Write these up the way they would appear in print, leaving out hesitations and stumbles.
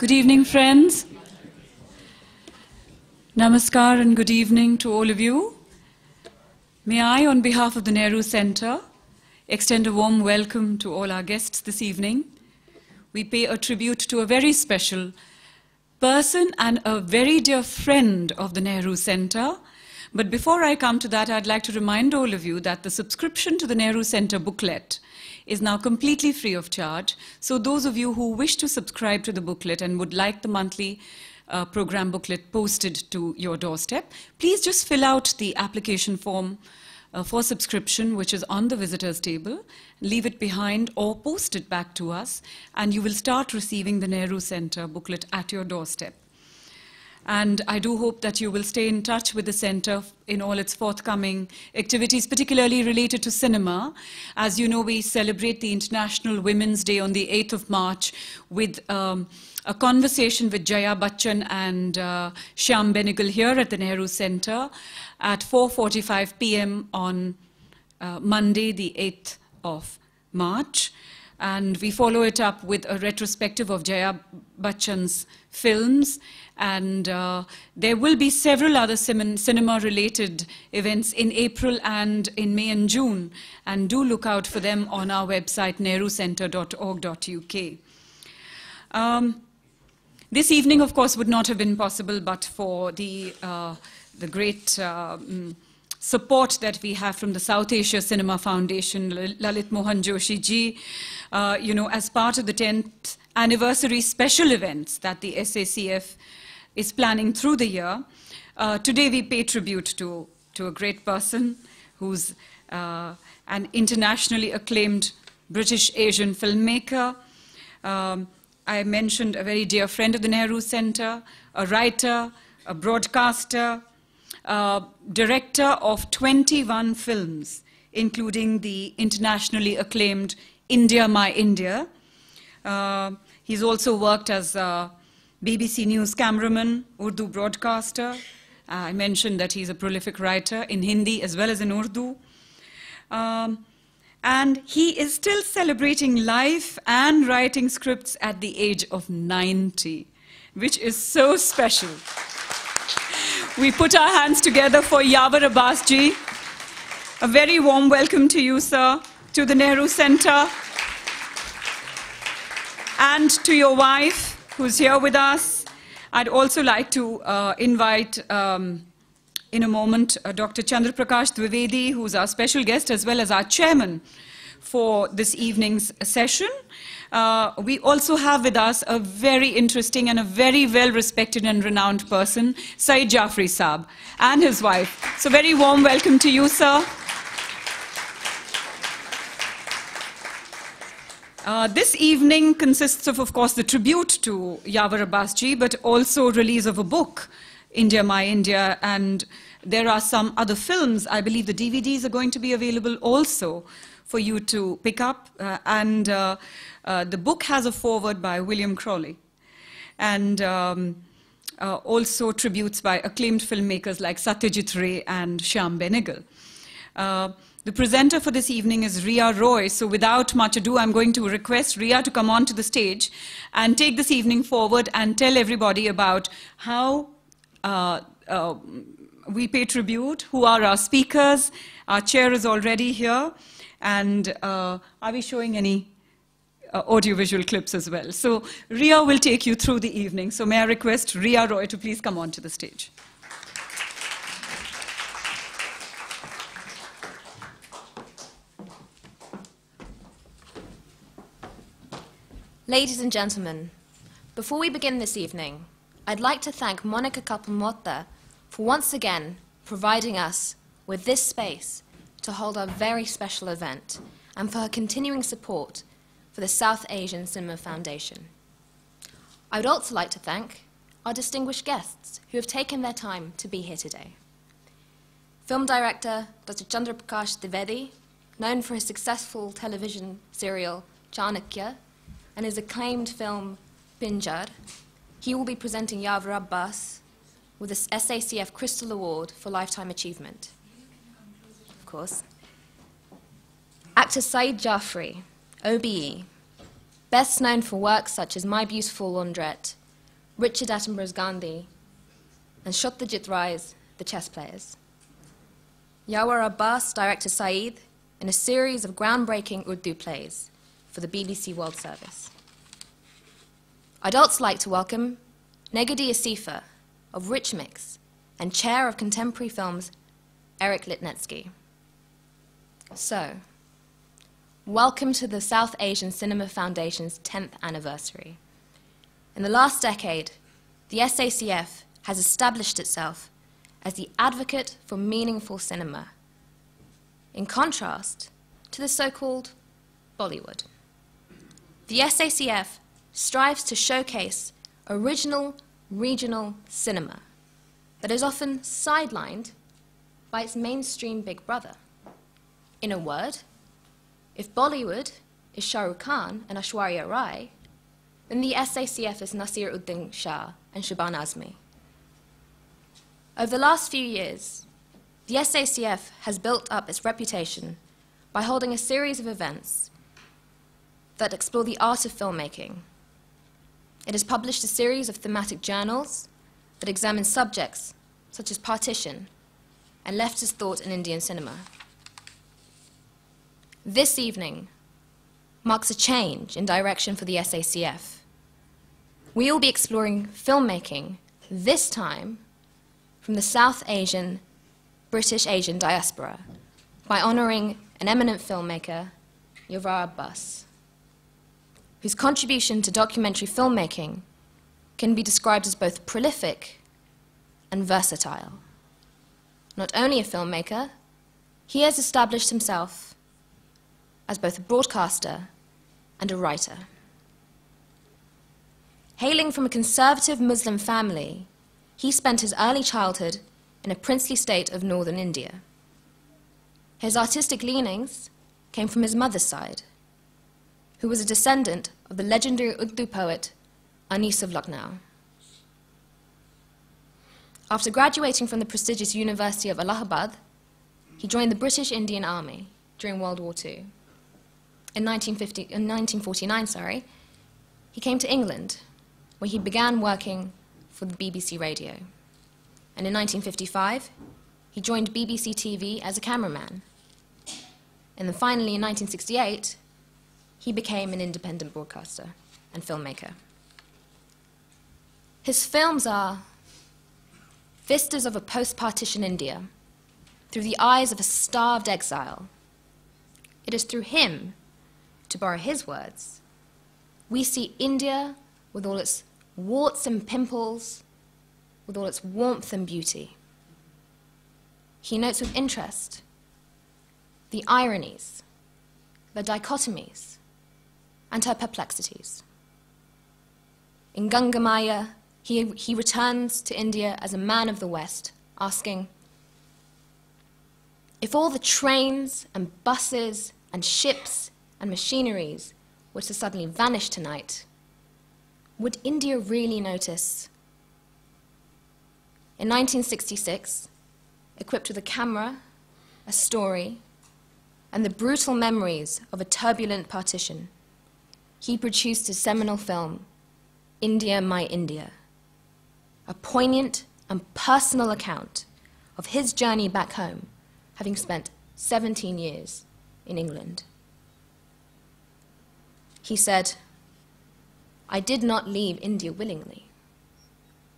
Good evening, friends. Namaskar and good evening to all of you. May I, on behalf of the Nehru Center, extend a warm welcome to all our guests this evening. We pay a tribute to a very special person and a very dear friend of the Nehru Center. But before I come to that, I'd like to remind all of you that the subscription to the Nehru Center booklet is now completely free of charge. So those of you who wish to subscribe to the booklet and would like the monthly program booklet posted to your doorstep, please just fill out the application form for subscription, which is on the visitors table, leave it behind or post it back to us, and you will start receiving the Nehru Center booklet at your doorstep. And I do hope that you will stay in touch with the center in all its forthcoming activities, particularly related to cinema. As you know, we celebrate the International Women's Day on the 8th of March with a conversation with Jaya Bachchan and Shyam Benegal here at the Nehru Center at 4:45 p.m. on Monday, the 8th of March. And we follow it up with a retrospective of Jaya Bachchan's films. And there will be several other cinema-related events in April and in May and June. And do look out for them on our website, nehrucenter.org.uk. This evening, of course, would not have been possible but for the great support that we have from the South Asia Cinema Foundation, Lalit Mohan Joshi ji, as part of the 10th anniversary special events that the SACF is planning through the year. Today we pay tribute to a great person who's an internationally acclaimed British Asian filmmaker. I mentioned a very dear friend of the Nehru Center, a writer, a broadcaster, director of 21 films, including the internationally acclaimed India, My India. He's also worked as a BBC News cameraman, Urdu broadcaster. I mentioned that he's a prolific writer in Hindi as well as in Urdu. And he is still celebrating life and writing scripts at the age of 90, which is so special. We put our hands together for Yavar Abbas ji. A very warm welcome to you, sir, to the Nehru Center, and to your wife, who's here with us. I'd also like to invite, in a moment, Dr. Chandra Prakash Dwivedi, who's our special guest, as well as our chairman for this evening's session. We also have with us a very interesting and a very well-respected and renowned person, Saeed Jafri Saab, and his wife. So very warm welcome to you, sir. This evening consists of course, the tribute to Yavar Abbas ji, but also release of a book, India, My India, and there are some other films. I believe the DVDs are going to be available also for you to pick up. The book has a foreword by William Crawley, and also tributes by acclaimed filmmakers like Satyajit Ray and Shyam Benegal. The presenter for this evening is Ria Roy, so without much ado, I'm going to request Ria to come on to the stage and take this evening forward and tell everybody about how we pay tribute, who are our speakers. Our chair is already here, and are we showing any audiovisual clips as well? So Ria will take you through the evening. So may I request Ria Roy to please come on to the stage. Ladies and gentlemen, before we begin this evening, I'd like to thank Monica Kapamota for once again providing us with this space to hold our very special event, and for her continuing support for the South Asian Cinema Foundation. I would also like to thank our distinguished guests who have taken their time to be here today. Film director Dr. Chandra Prakash Dwivedi, known for his successful television serial Chanakya, and his acclaimed film Pinjar. He will be presenting Yavar Abbas with the SACF Crystal Award for Lifetime Achievement. Of course. Actor Saeed Jafri, OBE, best known for works such as My Beautiful Laundrette, Richard Attenborough's Gandhi, and Satyajit Ray's The Chess Players. Yavar Abbas directed Saeed in a series of groundbreaking Urdu plays for the BBC World Service. I'd also like to welcome Negadi Asifa of Rich Mix and Chair of Contemporary Films, Eric Litnetsky. So, welcome to the South Asian Cinema Foundation's 10th anniversary. In the last decade, the SACF has established itself as the advocate for meaningful cinema, in contrast to the so-called Bollywood. The SACF strives to showcase original regional cinema that is often sidelined by its mainstream big brother. In a word, if Bollywood is Shah Rukh Khan and Aishwarya Rai, then the SACF is Nasir Uddin Shah and Shaban Azmi. Over the last few years, the SACF has built up its reputation by holding a series of events that explore the art of filmmaking. It has published a series of thematic journals that examine subjects such as partition and leftist thought in Indian cinema. This evening marks a change in direction for the SACF. We will be exploring filmmaking, this time from the South Asian, British Asian diaspora, by honoring an eminent filmmaker, Yavar Abbas, whose contribution to documentary filmmaking can be described as both prolific and versatile. Not only a filmmaker, he has established himself as both a broadcaster and a writer. Hailing from a conservative Muslim family, he spent his early childhood in a princely state of northern India. His artistic leanings came from his mother's side, who was a descendant of the legendary Urdu poet Anis of Lucknow. After graduating from the prestigious University of Allahabad, he joined the British Indian Army during World War II. In 1949, he came to England, where he began working for the BBC Radio. And in 1955, he joined BBC TV as a cameraman. And then finally, in 1968, he became an independent broadcaster and filmmaker. His films are vistas of a post-partition India through the eyes of a starved exile. It is through him, to borrow his words, we see India with all its warts and pimples, with all its warmth and beauty. He notes with interest the ironies, the dichotomies, and her perplexities. In Gangamaya, he returns to India as a man of the West, asking, if all the trains and buses and ships and machineries were to suddenly vanish tonight, would India really notice? In 1966, equipped with a camera, a story, and the brutal memories of a turbulent partition, he produced his seminal film, India, My India, a poignant and personal account of his journey back home, having spent 17 years in England. He said, I did not leave India willingly.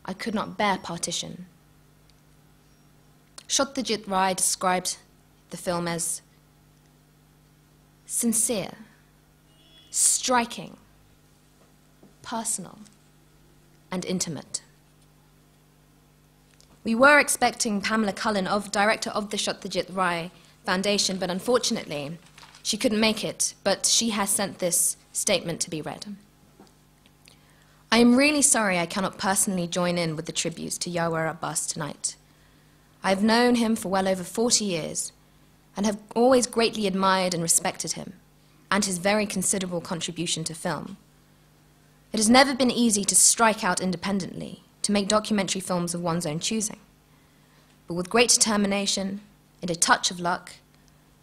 I could not bear partition. Satyajit Ray described the film as sincere, striking, personal, and intimate. We were expecting Pamela Cullen, director of the Satyajit Ray Foundation, but unfortunately, she couldn't make it, but she has sent this statement to be read. I am really sorry I cannot personally join in with the tributes to Yavar Abbas tonight. I have known him for well over 40 years and have always greatly admired and respected him and his very considerable contribution to film. It has never been easy to strike out independently, to make documentary films of one's own choosing. But with great determination and a touch of luck,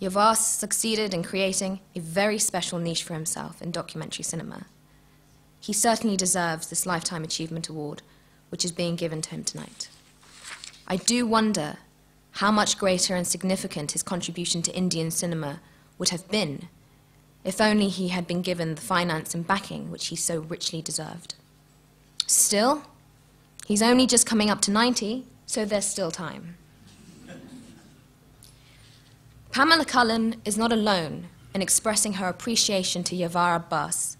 Yavar succeeded in creating a very special niche for himself in documentary cinema. he certainly deserves this Lifetime Achievement Award, which is being given to him tonight. I do wonder how much greater and significant his contribution to Indian cinema would have been if only he had been given the finance and backing which he so richly deserved. Still, he's only just coming up to 90, so there's still time. Pamela Cullen is not alone in expressing her appreciation to Yavar Abbas.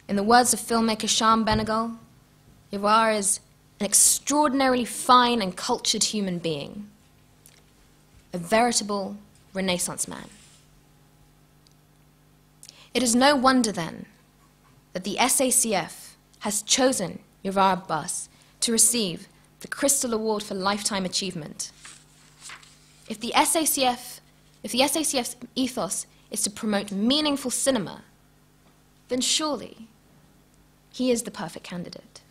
In the words of filmmaker Shyam Benegal, Yavar is an extraordinarily fine and cultured human being, a veritable Renaissance man. It is no wonder, then, that the SACF has chosen Yavar Abbas to receive the Crystal Award for Lifetime Achievement. If the SACF's ethos is to promote meaningful cinema, then surely he is the perfect candidate.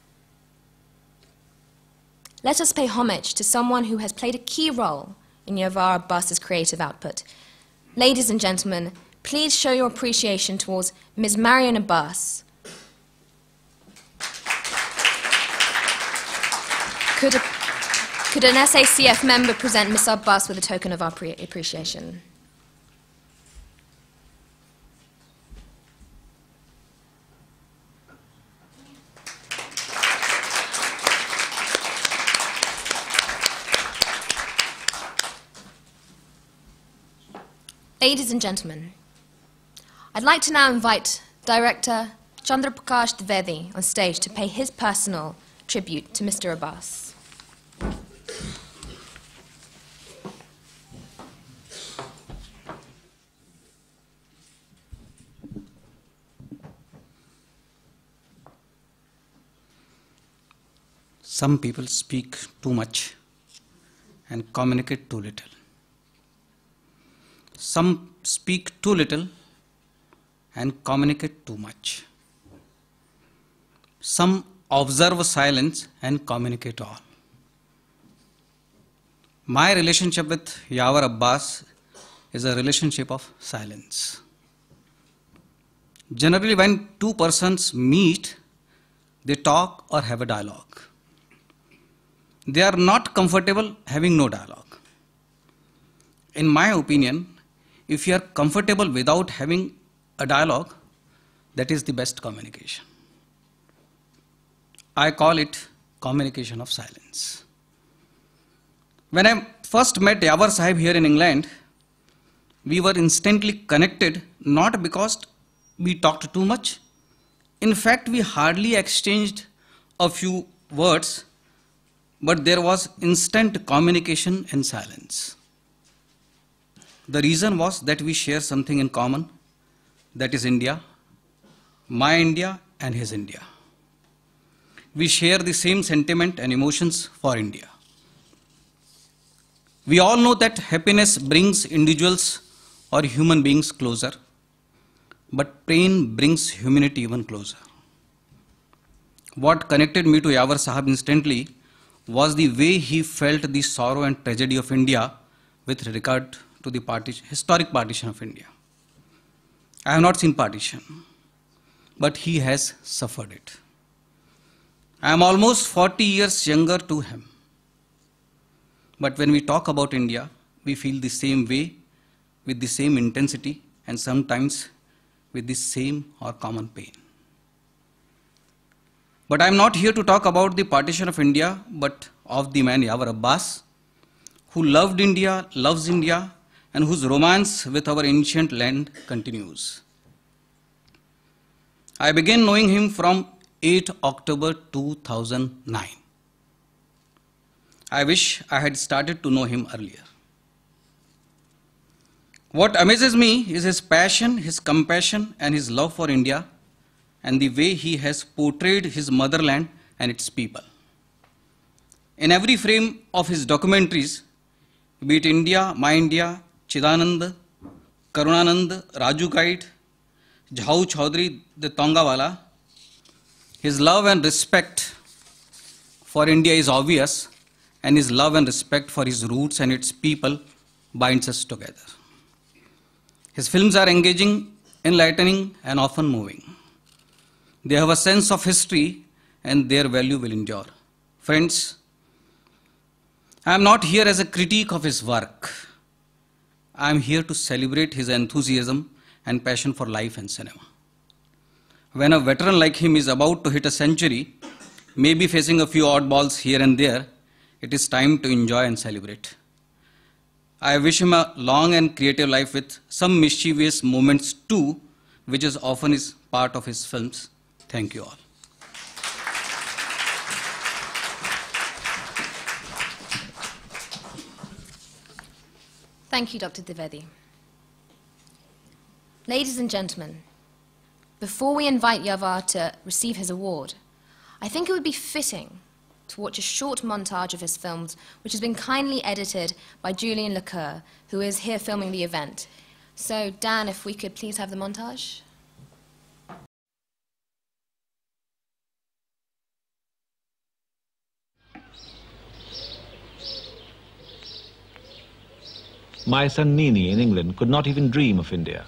Let us pay homage to someone who has played a key role in Yavar Abbas's creative output. Ladies and gentlemen, please show your appreciation towards Ms. Marian Abbas. Could an SACF member present Ms. Abbas with a token of our appreciation? Ladies and gentlemen, I'd like to now invite Director Chandraprakash Dwivedi on stage to pay his personal tribute to Mr. Abbas. Some people speak too much and communicate too little. Some speak too little and communicate too much. Some observe silence and communicate all. My relationship with Yavar Abbas is a relationship of silence. Generally, when two persons meet, they talk or have a dialogue. They are not comfortable having no dialogue. In my opinion, if you are comfortable without having a dialogue, that is the best communication. I call it communication of silence. When I first met Yavar Sahib here in England, we were instantly connected, not because we talked too much. In fact, we hardly exchanged a few words, but there was instant communication and silence. The reason was that we share something in common, that is India, my India and his India. We share the same sentiment and emotions for India. We all know that happiness brings individuals or human beings closer, but pain brings humanity even closer. What connected me to Yavar Sahib instantly was the way he felt the sorrow and tragedy of India with regard to the historic partition of India. I have not seen partition, but he has suffered it. I am almost 40 years younger to him. But when we talk about India, we feel the same way, with the same intensity, and sometimes with the same or common pain. But I am not here to talk about the partition of India, but of the man Yavar Abbas, who loved India, loves India, and whose romance with our ancient land continues. I began knowing him from 8 October 2009. I wish I had started to know him earlier. What amazes me is his passion, his compassion, and his love for India, and the way he has portrayed his motherland and its people. In every frame of his documentaries, be it India, My India, Chidanand, Karunanand, Raju Guide, Jhau Chaudhary, the Tongawala, his love and respect for India is obvious, and his love and respect for his roots and its people binds us together. His films are engaging, enlightening, and often moving. They have a sense of history and their value will endure. Friends, I am not here as a critique of his work. I am here to celebrate his enthusiasm and passion for life and cinema. When a veteran like him is about to hit a century, maybe facing a few oddballs here and there, it is time to enjoy and celebrate. I wish him a long and creative life with some mischievous moments too, which is often is part of his films. Thank you all. Thank you, Dr. Dwivedi. Ladies and gentlemen, before we invite Yavar to receive his award, I think it would be fitting to watch a short montage of his films, which has been kindly edited by Julian Lecoeur, who is here filming the event. So, Dan, if we could please have the montage. My son Nini in England could not even dream of India.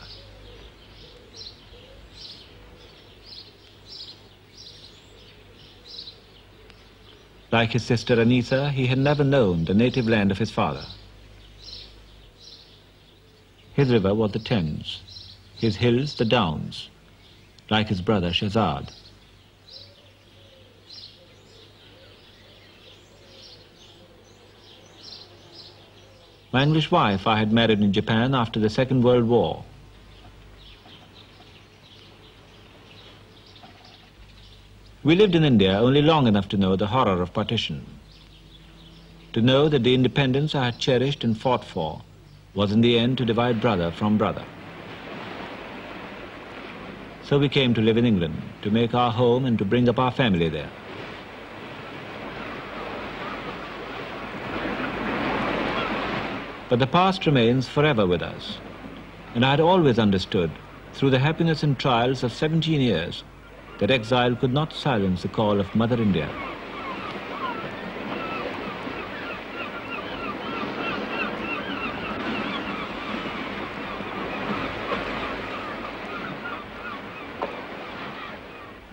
Like his sister Anisa, he had never known the native land of his father. His river was the Thames, his hills the Downs, like his brother Shahzad. My English wife I had married in Japan after the Second World War. We lived in India only long enough to know the horror of partition, to know that the independence I had cherished and fought for was in the end to divide brother from brother. So we came to live in England, to make our home and to bring up our family there. But the past remains forever with us, and I had always understood, through the happiness and trials of 17 years, that exile could not silence the call of Mother India.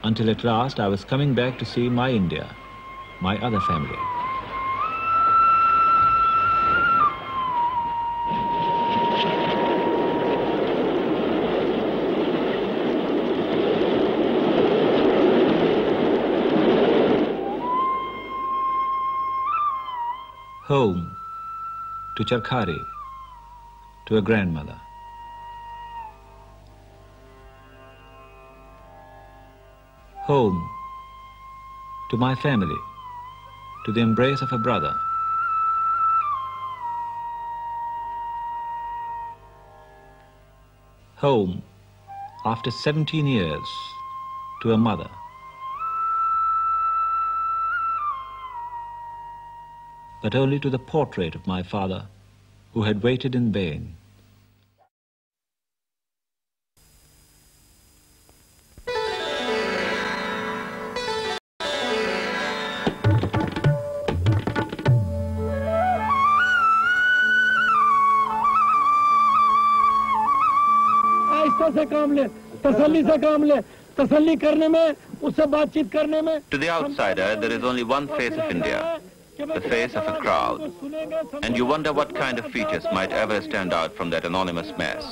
Until at last I was coming back to see my India, my other family. Home, to Charkhari, to a grandmother. Home, to my family, to the embrace of a brother. Home, after 17 years, to a mother. But only to the portrait of my father, who had waited in vain. To the outsider, there is only one face of India, the face of a crowd, and you wonder what kind of features might ever stand out from that anonymous mass.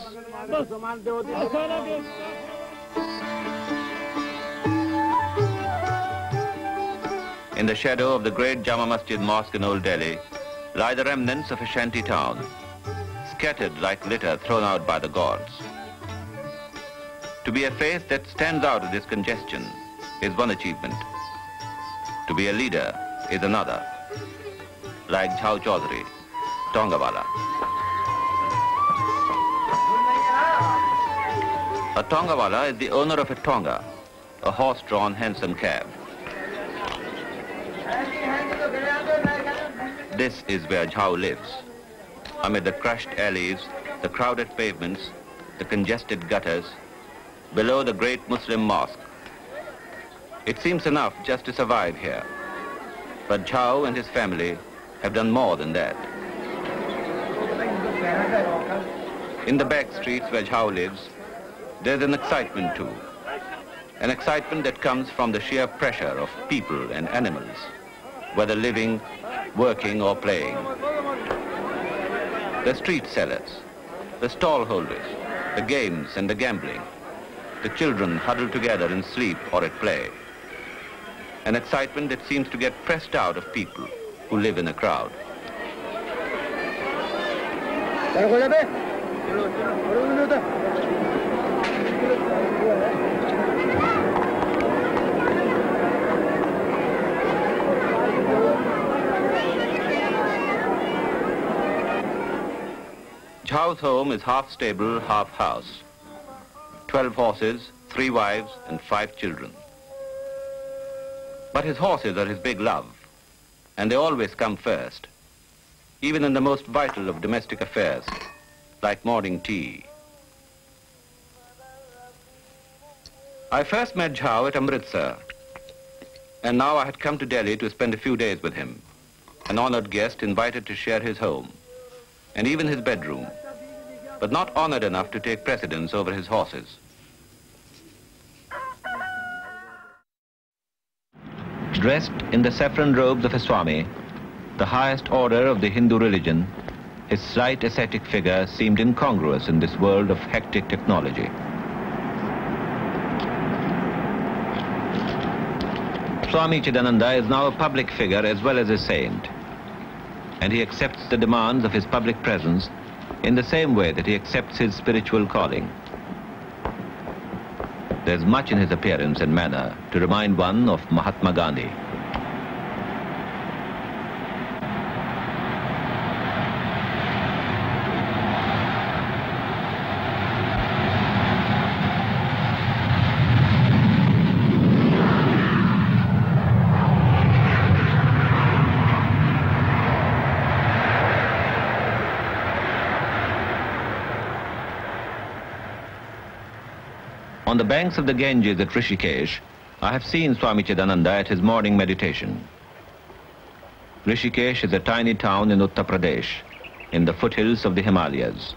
In the shadow of the great Jama Masjid Mosque in Old Delhi lie the remnants of a shanty town, scattered like litter thrown out by the gods. To be a face that stands out of this congestion is one achievement. To be a leader is another. Like Jhao Chaudhary, Tongawala. A Tongawala is the owner of a Tonga, a horse-drawn hansom cab. This is where Jhao lives, amid the crushed alleys, the crowded pavements, the congested gutters, below the great Muslim mosque. It seems enough just to survive here, but Jhao and his family have done more than that. In the back streets where Jhao lives, there's an excitement too. an excitement that comes from the sheer pressure of people and animals, whether living, working or playing. The street sellers, the stall holders, the games and the gambling, the children huddled together in sleep or at play. An excitement that seems to get pressed out of people who live in a crowd. Jhao's home is half stable, half house. 12 horses, 3 wives and 5 children. But his horses are his big love, and they always come first, even in the most vital of domestic affairs, like morning tea. I first met Jhao at Amritsar, and now I had come to Delhi to spend a few days with him, an honored guest invited to share his home, and even his bedroom, but not honored enough to take precedence over his horses. Dressed in the saffron robes of a Swami, the highest order of the Hindu religion, his slight ascetic figure seemed incongruous in this world of hectic technology. Swami Chidananda is now a public figure as well as a saint, and he accepts the demands of his public presence in the same way that he accepts his spiritual calling. There's much in his appearance and manner to remind one of Mahatma Gandhi. On the banks of the Ganges at Rishikesh, I have seen Swami Chidananda at his morning meditation. Rishikesh is a tiny town in Uttar Pradesh, in the foothills of the Himalayas.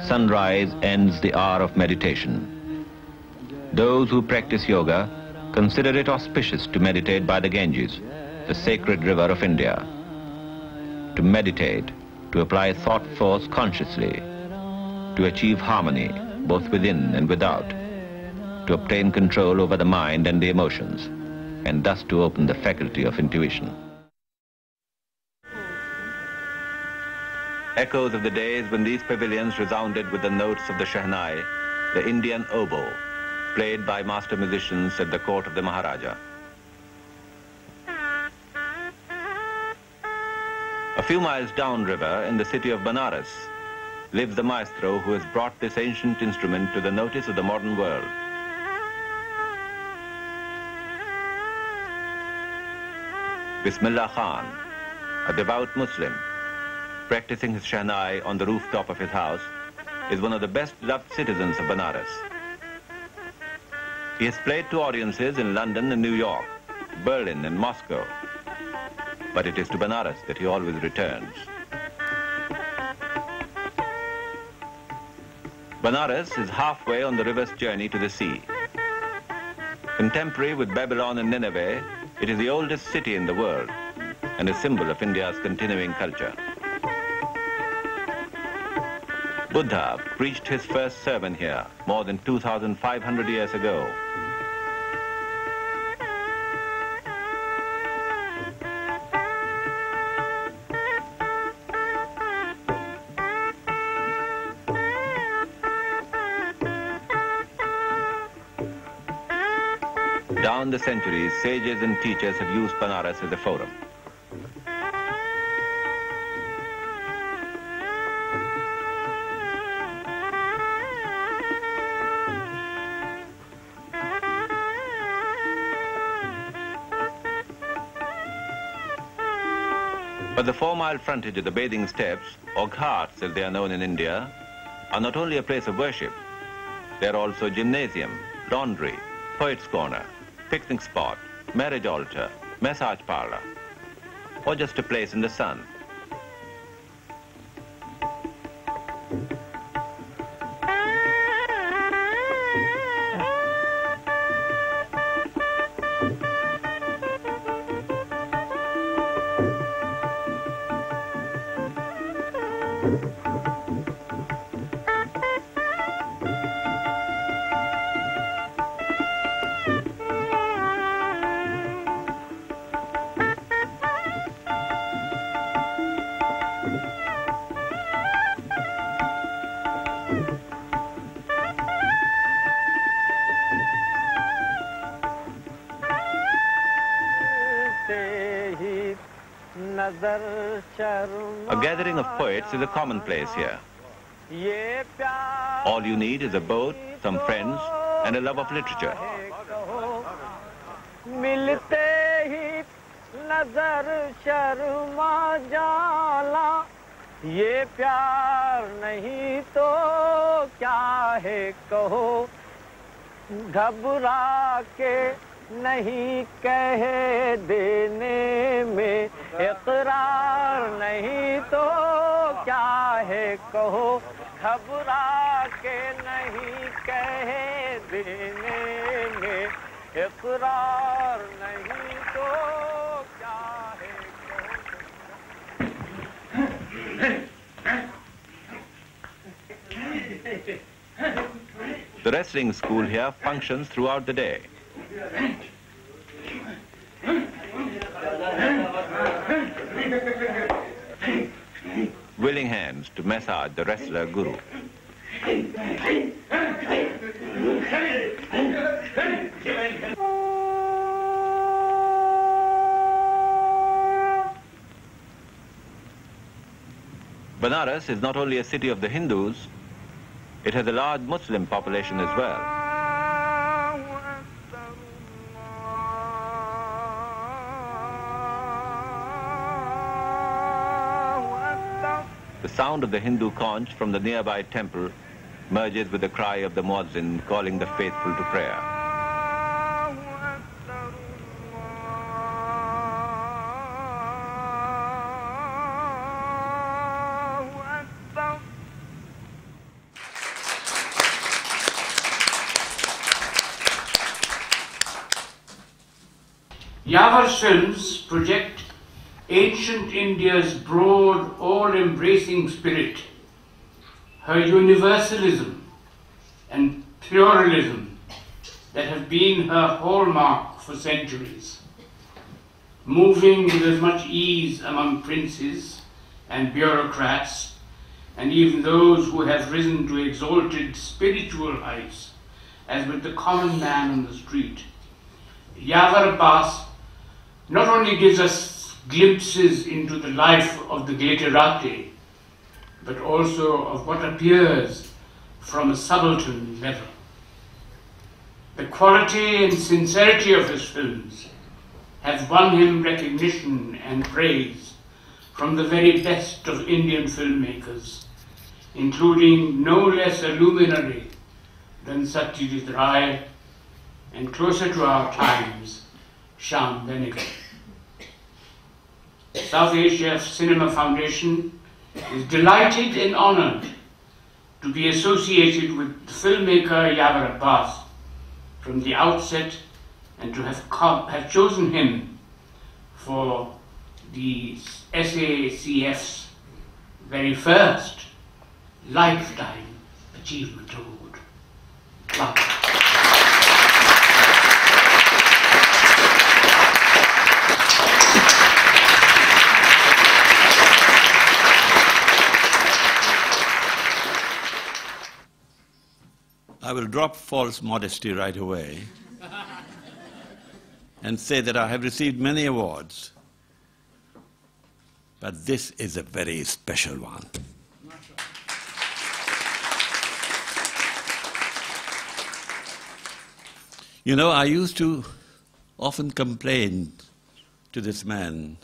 Sunrise ends the hour of meditation. Those who practice yoga consider it auspicious to meditate by the Ganges, the sacred river of India. To meditate, to apply thought force consciously, to achieve harmony both within and without, to obtain control over the mind and the emotions, and thus to open the faculty of intuition. Echoes of the days when these pavilions resounded with the notes of the Shehnai, the Indian oboe, played by master musicians at the court of the Maharaja. A few miles downriver in the city of Banaras lives the maestro who has brought this ancient instrument to the notice of the modern world. Bismillah Khan, a devout Muslim, practicing his Shehnai on the rooftop of his house, is one of the best loved citizens of Banaras. He has played to audiences in London and New York, Berlin and Moscow, but it is to Banaras that he always returns. Banaras is halfway on the river's journey to the sea. Contemporary with Babylon and Nineveh, it is the oldest city in the world and a symbol of India's continuing culture. Buddha preached his first sermon here more than 2,500 years ago. Down the centuries, sages and teachers have used Banaras as a forum. But the 4-mile frontage of the bathing steps, or ghats as they are known in India, are not only a place of worship, There are also gymnasium, laundry, poet's corner, picnic spot, marriage altar, massage parlor, or just a place in the sun. A gathering of poets is a commonplace here. All you need is a boat, some friends, and a love of literature. नहीं कह देने में इकरार नहीं तो क्या है कहो घबरा के नहीं कह देने में इकरार नहीं तो क्या है कहो। The wrestling school here functions throughout the day. Willing hands to massage the wrestler guru. Banaras is not only a city of the Hindus, it has a large Muslim population as well. The sound of the Hindu conch from the nearby temple merges with the cry of the muezzin calling the faithful to prayer. Yavar's films project ancient India's broad, all-embracing spirit, her universalism and pluralism that have been her hallmark for centuries, moving with as much ease among princes and bureaucrats and even those who have risen to exalted spiritual heights as with the common man on the street. Yavar Abbas not only gives us glimpses into the life of the glitterati, but also of what appears from a subaltern level. The quality and sincerity of his films have won him recognition and praise from the very best of Indian filmmakers, including no less a luminary than Satyajit Ray and closer to our times, Shyam Benegal. South Asia Cinema Foundation is delighted and honored to be associated with the filmmaker Yavar Abbas from the outset and to have chosen him for the SACF's very first Lifetime Achievement Award. Welcome. I will drop false modesty right away and say that I have received many awards, but this is a very special one. You know, I used to often complain to this man,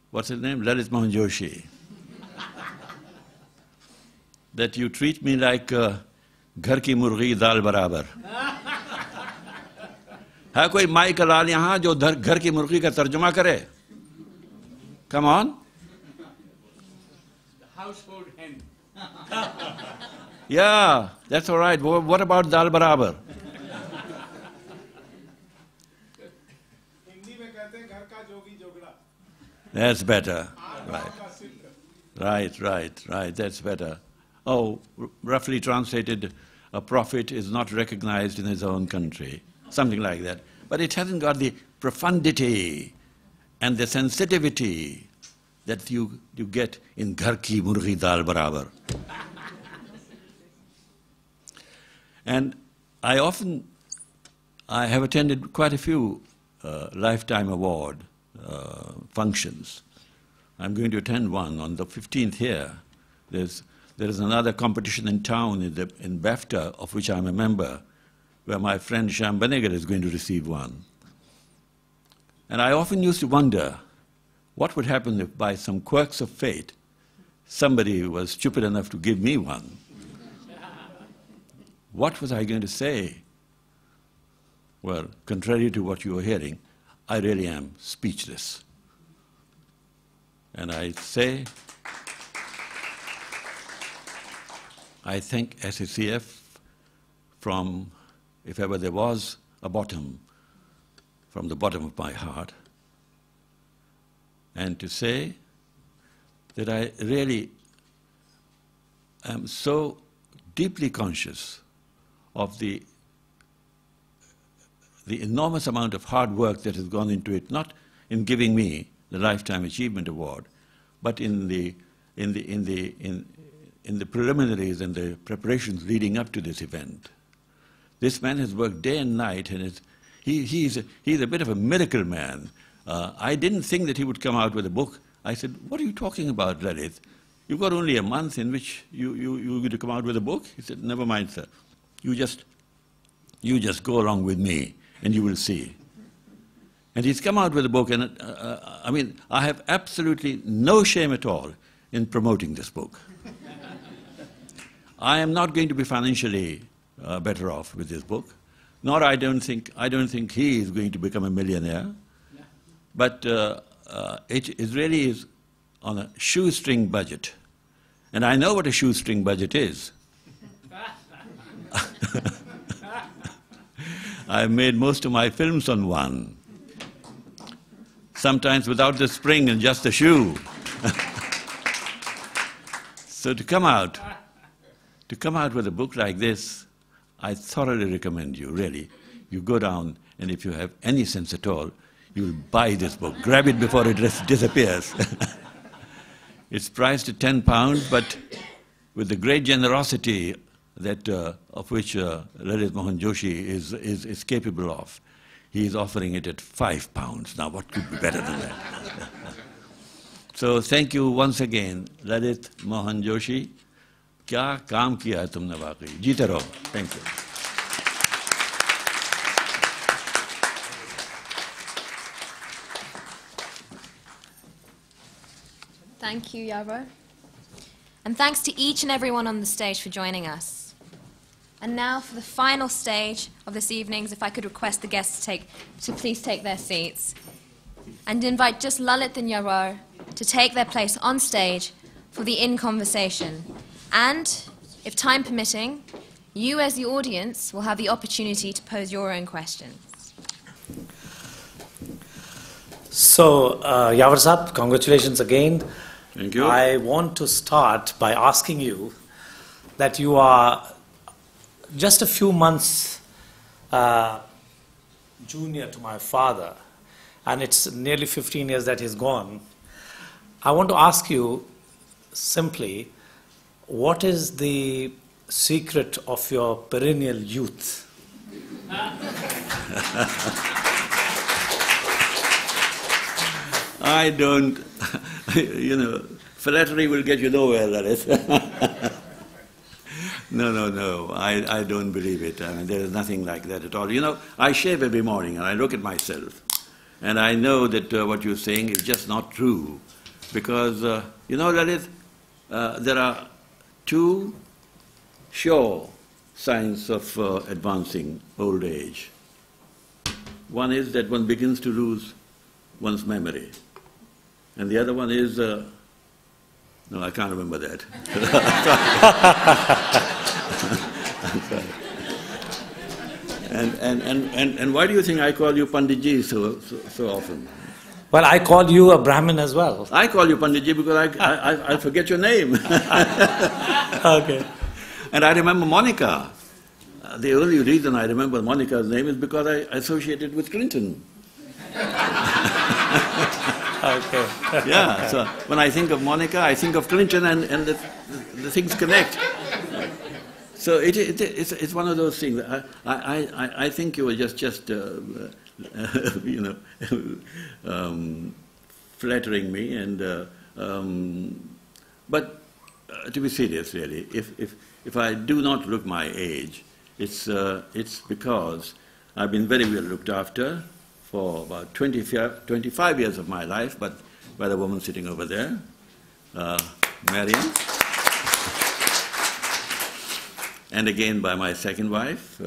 what's his name? Lalit Mohan Joshi, that you treat me like घर की मुर्गी दाल बराबर. है कोई mic लाल यहाँ जो घर की मुर्गी का तर्जुमा करे? Come on. Household hen. Yeah, that's all right. What about dal barabar? That's better. Right. That's better. Oh, roughly translated, a prophet is not recognized in his own country. Something like that. But it hasn't got the profundity and the sensitivity that you get in Ghar Ki Murgi Dal Barabar. And I have attended quite a few Lifetime Award functions. I'm going to attend one on the 15th here. There is another competition in town in BAFTA, of which I'm a member, where my friend Shyam Banegar is going to receive one. And I often used to wonder what would happen if by some quirks of fate somebody was stupid enough to give me one. What was I going to say? Well, contrary to what you are hearing, I really am speechless. And I say, I thank SACF from, if ever there was a bottom, from the bottom of my heart, and to say that I really am so deeply conscious of the enormous amount of hard work that has gone into it, not in giving me the Lifetime Achievement Award, but in the preliminaries and the preparations leading up to this event. This man has worked day and night, and he's a bit of a miracle man. I didn't think that he would come out with a book. I said, "What are you talking about, Lalit? You've got only a month in which you're going to come out with a book?" He said, "Never mind, sir. You just go along with me, and you will see." And he's come out with a book, and I have absolutely no shame at all in promoting this book. I am not going to be financially better off with this book, nor I don't think he is going to become a millionaire. But it really is on a shoestring budget, and I know what a shoestring budget is. I've made most of my films on one. Sometimes without the spring and just the shoe. So to come out with a book like this, I thoroughly recommend you, really. You go down, and if you have any sense at all, you'll buy this book. Grab it before it disappears. It's priced at £10, but with the great generosity that of which Lalit Mohan Joshi is capable of, he is offering it at £5. Now, what could be better than that? So, thank you once again, Lalit Mohan Joshi. क्या काम किया है तुमने वाकई? जीते रहो. Thank you. Thank you, Yavar. And thanks to each and everyone on the stage for joining us. And now for the final stage of this evening's, if I could request the guests to please take their seats, and invite just Lalit and Yavar to take their place on stage for the In Conversation. And, if time permitting, you as the audience will have the opportunity to pose your own questions. So, Yavar Saab, congratulations again. Thank you. I want to start by asking you that you are just a few months junior to my father, and it's nearly 15 years that he's gone. I want to ask you simply, what is the secret of your perennial youth? I don't, flattery will get you nowhere, Lalit. No, I don't believe it. I mean, there is nothing like that at all. I shave every morning and I look at myself, and I know that what you're saying is just not true. Because, Lalit, there are two sure signs of advancing old age. One is that one begins to lose one's memory. And the other one is, no, I can't remember that. I'm sorry. And why do you think I call you Panditji so often? Well, I call you a Brahmin as well. I call you Panditji because I forget your name. Okay. And I remember Monica. The only reason I remember Monica's name is because I associated with Clinton. Okay. Yeah, so when I think of Monica, I think of Clinton, and the things connect. So it's one of those things. I think you were just flattering me, and but to be serious, really, if I do not look my age, it's because I've been very well looked after for about 25 years of my life, but by the woman sitting over there, Mariam. And again by my second wife,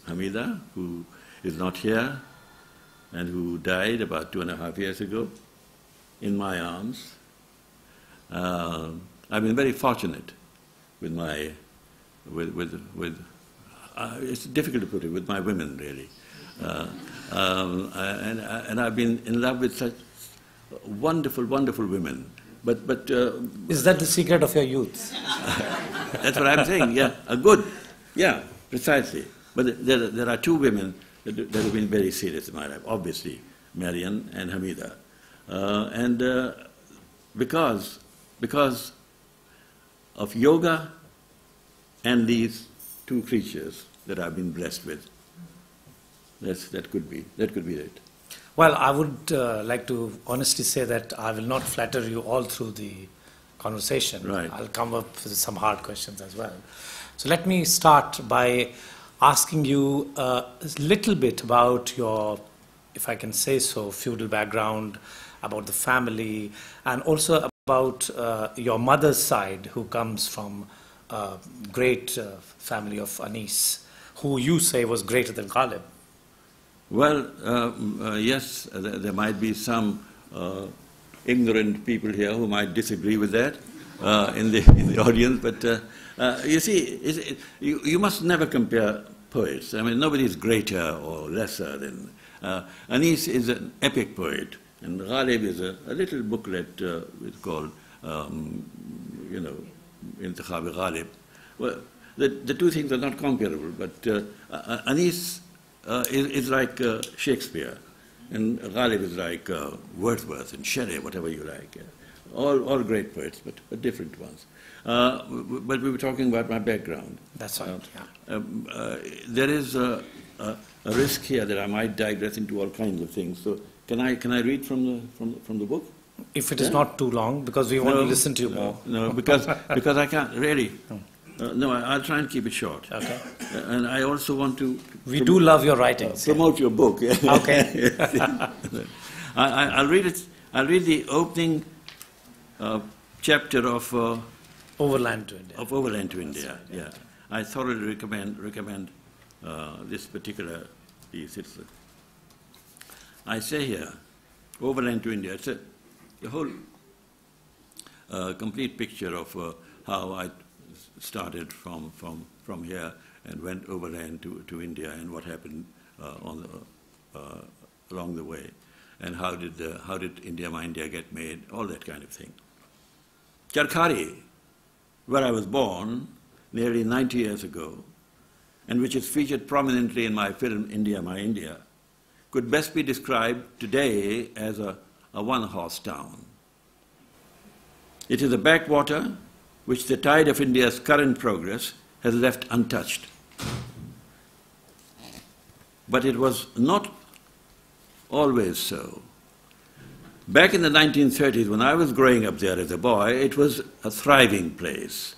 Hamida, who is not here and who died about 2.5 years ago in my arms. I've been very fortunate with my, it's difficult to put it, with my women, really. And I've been in love with such wonderful, wonderful women. But is that the secret of your youth? That's what I'm saying. Yeah, good. Yeah, precisely. But there are two women that have been very serious in my life. Obviously, Marian and Hamida, and because of yoga and these two creatures that I've been blessed with. That could be it. Well, I would like to honestly say that I will not flatter you all through the conversation. Right. I'll come up with some hard questions as well. So let me start by asking you a little bit about your, if I can say so, feudal background, about the family, and also about your mother's side, who comes from a great family of Anis, who you say was greater than Ghalib. Well, yes, there might be some ignorant people here who might disagree with that in the audience, but you see, you must never compare poets. I mean, nobody is greater or lesser than... Anis is an epic poet, and Ghalib is a little booklet it's called, Intikhab Ghalib. Well, the two things are not comparable, but Anis is like Shakespeare, and Ghalib is like Wordsworth and Shelley, whatever you like. All great poets, but different ones. But we were talking about my background. That's right. There is a risk here that I might digress into all kinds of things. So can I read from the book? If it is not too long, because we want to listen to you more. No, because I can't really. No, I'll try and keep it short. Okay. And I also want to... We do love your writings. Promote your book. Okay. I'll read it. I'll read the opening chapter of... Overland to India. Of Overland to India, right, yeah. I thoroughly recommend this particular piece. It's I say here, Overland to India. It's a whole complete picture of how I started from here and went overland to India, and what happened along the way, and how did India My India get made, all that kind of thing. Charkhari, where I was born nearly 90 years ago, and which is featured prominently in my film India My India, could best be described today as a one-horse town. It is a backwater which the tide of India's current progress has left untouched. But it was not always so. Back in the 1930s, when I was growing up there as a boy, it was a thriving place,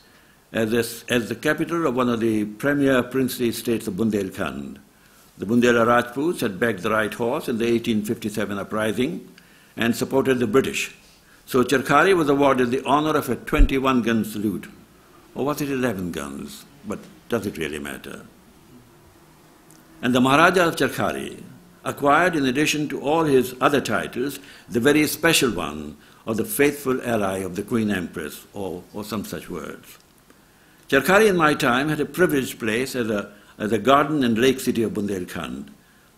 as the capital of one of the premier princely states of Bundelkhand. The Bundela Rajputs had backed the right horse in the 1857 uprising and supported the British. So Charkhari was awarded the honor of a 21-gun salute, or was it 11 guns? But does it really matter? And the Maharaja of Charkhari acquired, in addition to all his other titles, the very special one of the faithful ally of the Queen Empress, or some such words. Charkhari in my time had a privileged place as a garden and lake city of Bundelkhand.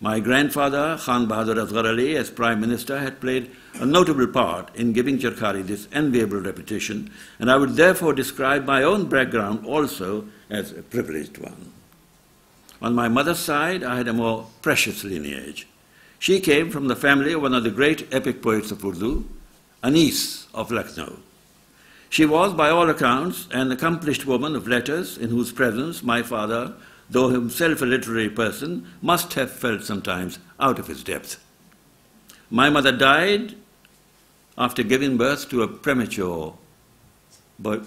My grandfather, Khan Bahadur Asghar Ali, as Prime Minister, had played a notable part in giving Charkhari this enviable reputation, and I would therefore describe my own background also as a privileged one. On my mother's side, I had a more precious lineage. She came from the family of one of the great epic poets of Urdu, Anis of Lucknow. She was, by all accounts, an accomplished woman of letters in whose presence my father, though himself a literary person, must have felt sometimes out of his depth. My mother died after giving birth to a premature baby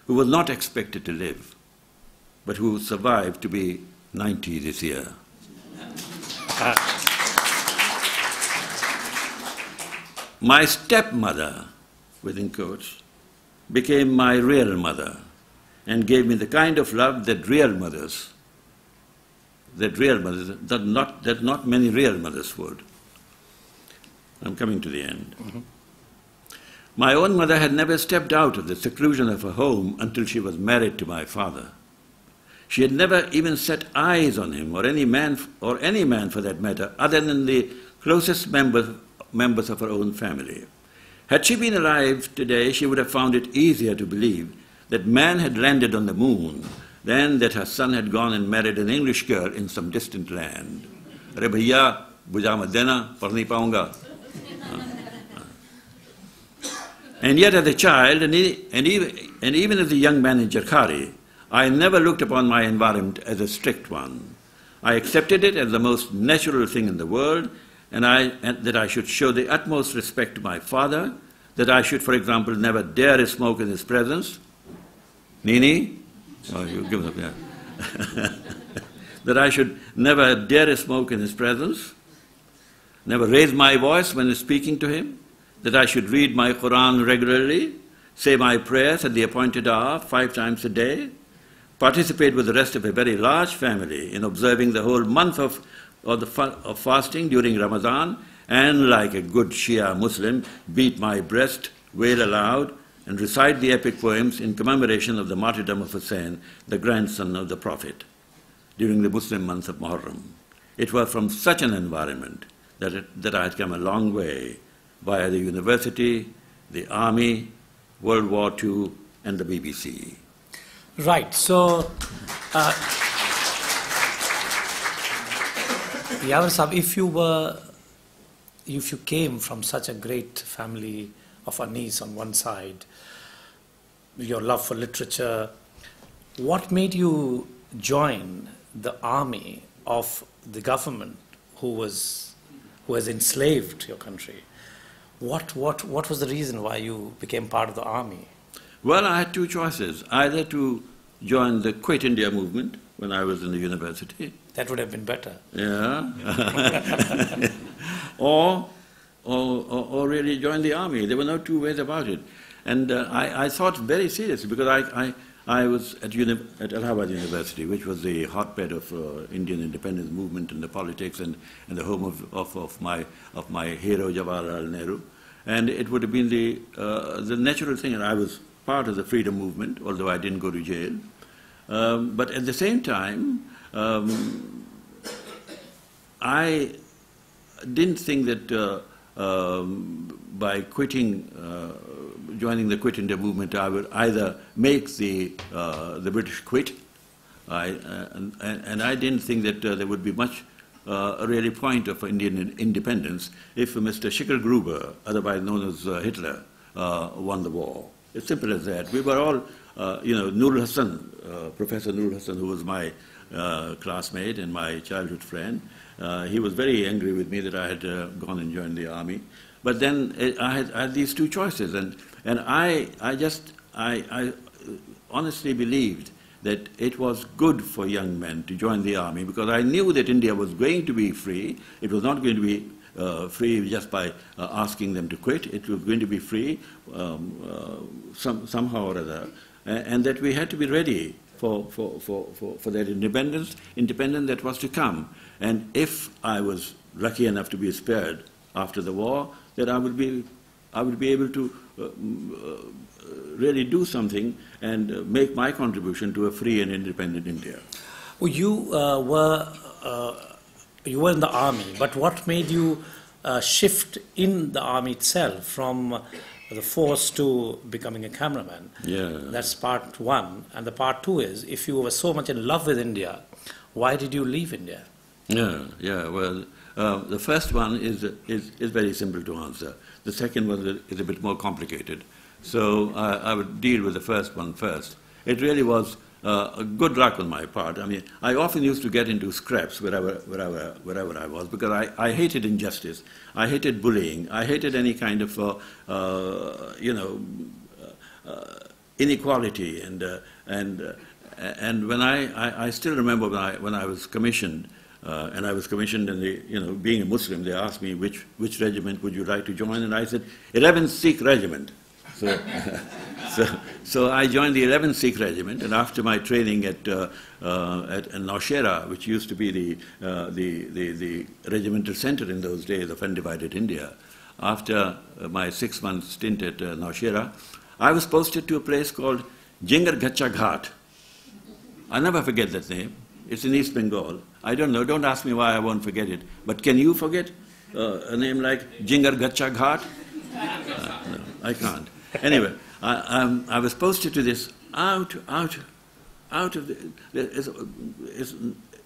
who was not expected to live, but who survived to be 90 this year. My stepmother, within quotes, became my real mother and gave me the kind of love that not many real mothers would. I'm coming to the end. Mm-hmm. My own mother had never stepped out of the seclusion of her home until she was married to my father. She had never even set eyes on him, or any man for that matter, other than the closest members of her own family. Had she been alive today, she would have found it easier to believe that man had landed on the moon than that her son had gone and married an English girl in some distant land. Arey bhaiya, bujama dena, par nahi paunga. And yet as a child, and even as a young man in Charkhari, I never looked upon my environment as a strict one. I accepted it as the most natural thing in the world, and that I should show the utmost respect to my father, that I should, for example, never dare smoke in his presence. Nini? Oh, you give up, yeah. That I should never dare smoke in his presence, never raise my voice when speaking to him, that I should read my Quran regularly, say my prayers at the appointed hour 5 times a day, participate with the rest of a very large family in observing the whole month of fasting during Ramadan, and like a good Shia Muslim, beat my breast, wail aloud, and recite the epic poems in commemoration of the martyrdom of Hussein, the grandson of the Prophet, during the Muslim month of Muharram. It was from such an environment that I had come a long way via the university, the army, World War II, and the BBC. Right, so Yavar Sahib, if you came from such a great family of Anis on one side, your love for literature, what made you join the army of the government who has enslaved your country? What was the reason why you became part of the army? Well, I had 2 choices, either to join the Quit India movement when I was in the university. That would have been better. Yeah. or really join the army. There were no 2 ways about it. And I thought very seriously, because I was at Allahabad University, which was the hotbed of Indian independence movement and the politics, and the home of my hero Yavar Nehru. And it would have been the natural thing, and I was part of the freedom movement, although I didn't go to jail. But at the same time, I didn't think that by joining the Quit India movement, I would either make the British quit, and I didn't think that there would be much really point of Indian independence if Mr. Schicklgruber, otherwise known as Hitler, won the war. It's simple as that. We were all, Nur Hassan, Professor Nur Hassan, who was my classmate and my childhood friend, he was very angry with me that I had gone and joined the army. But then I had these 2 choices, and I honestly believed that it was good for young men to join the army, because I knew that India was going to be free. It was not going to be free just by asking them to quit. It was going to be free somehow or other and that we had to be ready for that independence that was to come. And if I was lucky enough to be spared after the war, that I would be able to really do something and make my contribution to a free and independent India. Well, you were in the army, but what made you shift in the army itself from the force to becoming a cameraman? Yeah. That's part one. And the part two is, if you were so much in love with India, why did you leave India? Yeah. Well, the first one is very simple to answer. The second one is a bit more complicated. So I would deal with the first one first. It really was good luck on my part. I mean, I often used to get into scraps wherever I was, because I hated injustice. I hated bullying. I hated any kind of inequality. And when I still remember when I was commissioned. And I was commissioned, and being a Muslim, they asked me which regiment would you like to join, and I said 11th Sikh Regiment. So I joined the 11th Sikh Regiment, and after my training at Nowshera, which used to be the regimental center in those days of undivided India, after my 6-month stint at Nowshera, I was posted to a place called Jingar Gacha Ghat. I'll never forget that name. It's in East Bengal. I don't know. Don't ask me why I won't forget it. But can you forget a name like Jingar Gacha Ghat? No, I can't. Anyway, I was posted to this out of the.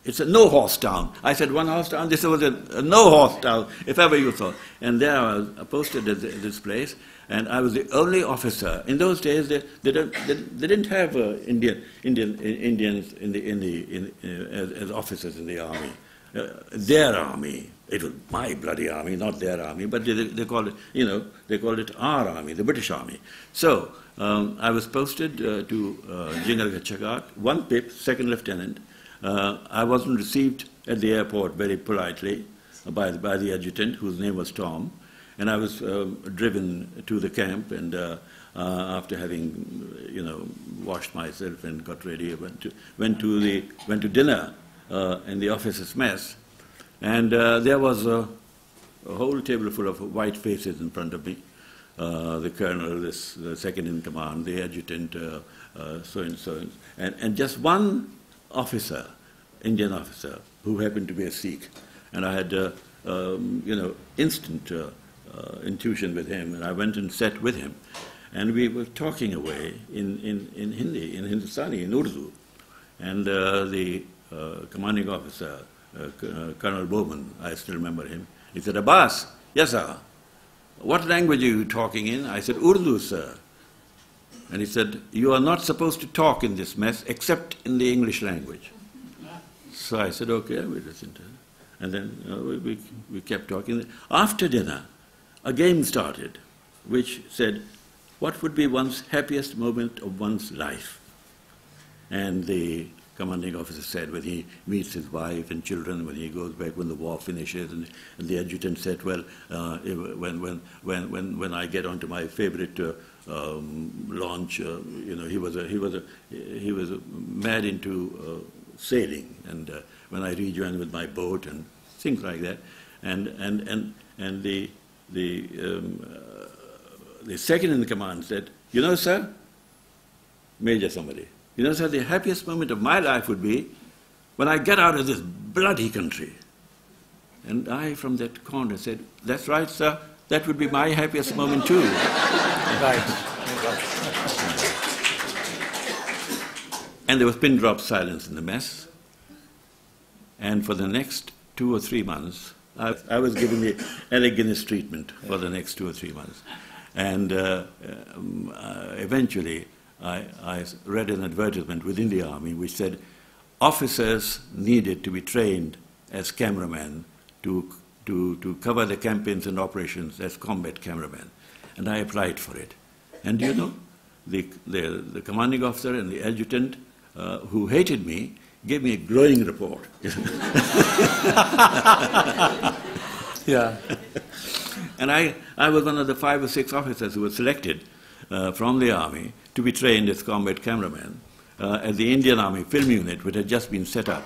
It's a no-horse town. I said one-horse town. This was a no-horse town, if ever you thought. And there I was posted at this place, and I was the only officer. In those days, they didn't have Indians as officers in the army. Their army. It was my bloody army, not their army, but they called it, they called it our army, the British Army. So I was posted to Jingar Gacha Ghat, 1 pip, 2nd lieutenant. I wasn't received at the airport very politely by the adjutant, whose name was Tom, and I was driven to the camp, and after having washed myself and got ready, I went to dinner in the officers' mess, and there was a whole table full of white faces in front of me. The colonel, the second in command, the adjutant, so and so, and just one officer, Indian officer, who happened to be a Sikh, and I had instant intuition with him, and I went and sat with him, and we were talking away in Hindi, in Hindustani, in Urdu, and the commanding officer, Colonel Bowman, I still remember him, he said, "Abbas, yes sir, what language are you talking in?" I said, "Urdu, sir." And he said, "You are not supposed to talk in this mess except in the English language." So I said, "Okay, we listened to it." And then we kept talking. After dinner, a game started, which said, what would be one's happiest moment of one's life? And the commanding officer said, when he meets his wife and children, when he goes back, when the war finishes, and the adjutant said, well, when I get onto my favorite launch, he was mad into sailing, and when I rejoined with my boat and things like that, and the second in command said, sir, Major somebody, sir, the happiest moment of my life would be when I get out of this bloody country. And I, from that corner, said, that's right, sir, that would be my happiest moment too. Right. And there was pin drop silence in the mess. And for the next 2 or 3 months, I was given the elegance treatment for the next 2 or 3 months. And eventually, I read an advertisement within the army which said officers needed to be trained as cameramen to cover the campaigns and operations as combat cameramen. And I applied for it. And the commanding officer and the adjutant who hated me gave me a glowing report. Yeah. And I was one of the 5 or 6 officers who were selected from the army to be trained as combat cameraman at the Indian Army Film Unit, which had just been set up,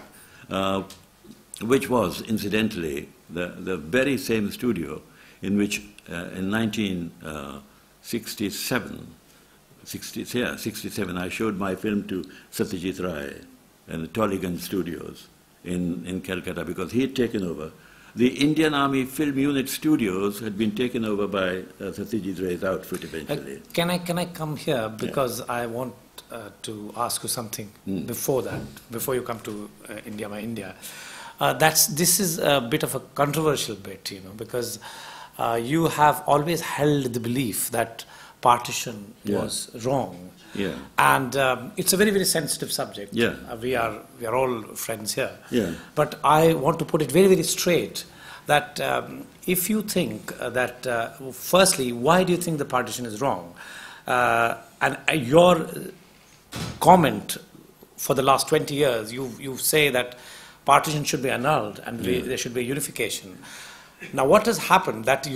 which was, incidentally, the very same studio in which in 1967, I showed my film to Satyajit Ray in the Tollygunge Studios in Calcutta, because he had taken over. The Indian Army Film Unit Studios had been taken over by Satyajit Ray's outfit eventually. Can I come here, because I want to ask you something before that, before you come to India, My India. This is a bit of a controversial bit, because you have always held the belief that partition was wrong. Yeah. And it's a very, very sensitive subject. Yeah. We are all friends here. Yeah. But I want to put it very, very straight that if you think that, firstly, why do you think the partition is wrong? And your comment for the last 20 years, you say that partition should be annulled and there should be unification. Now, what has happened that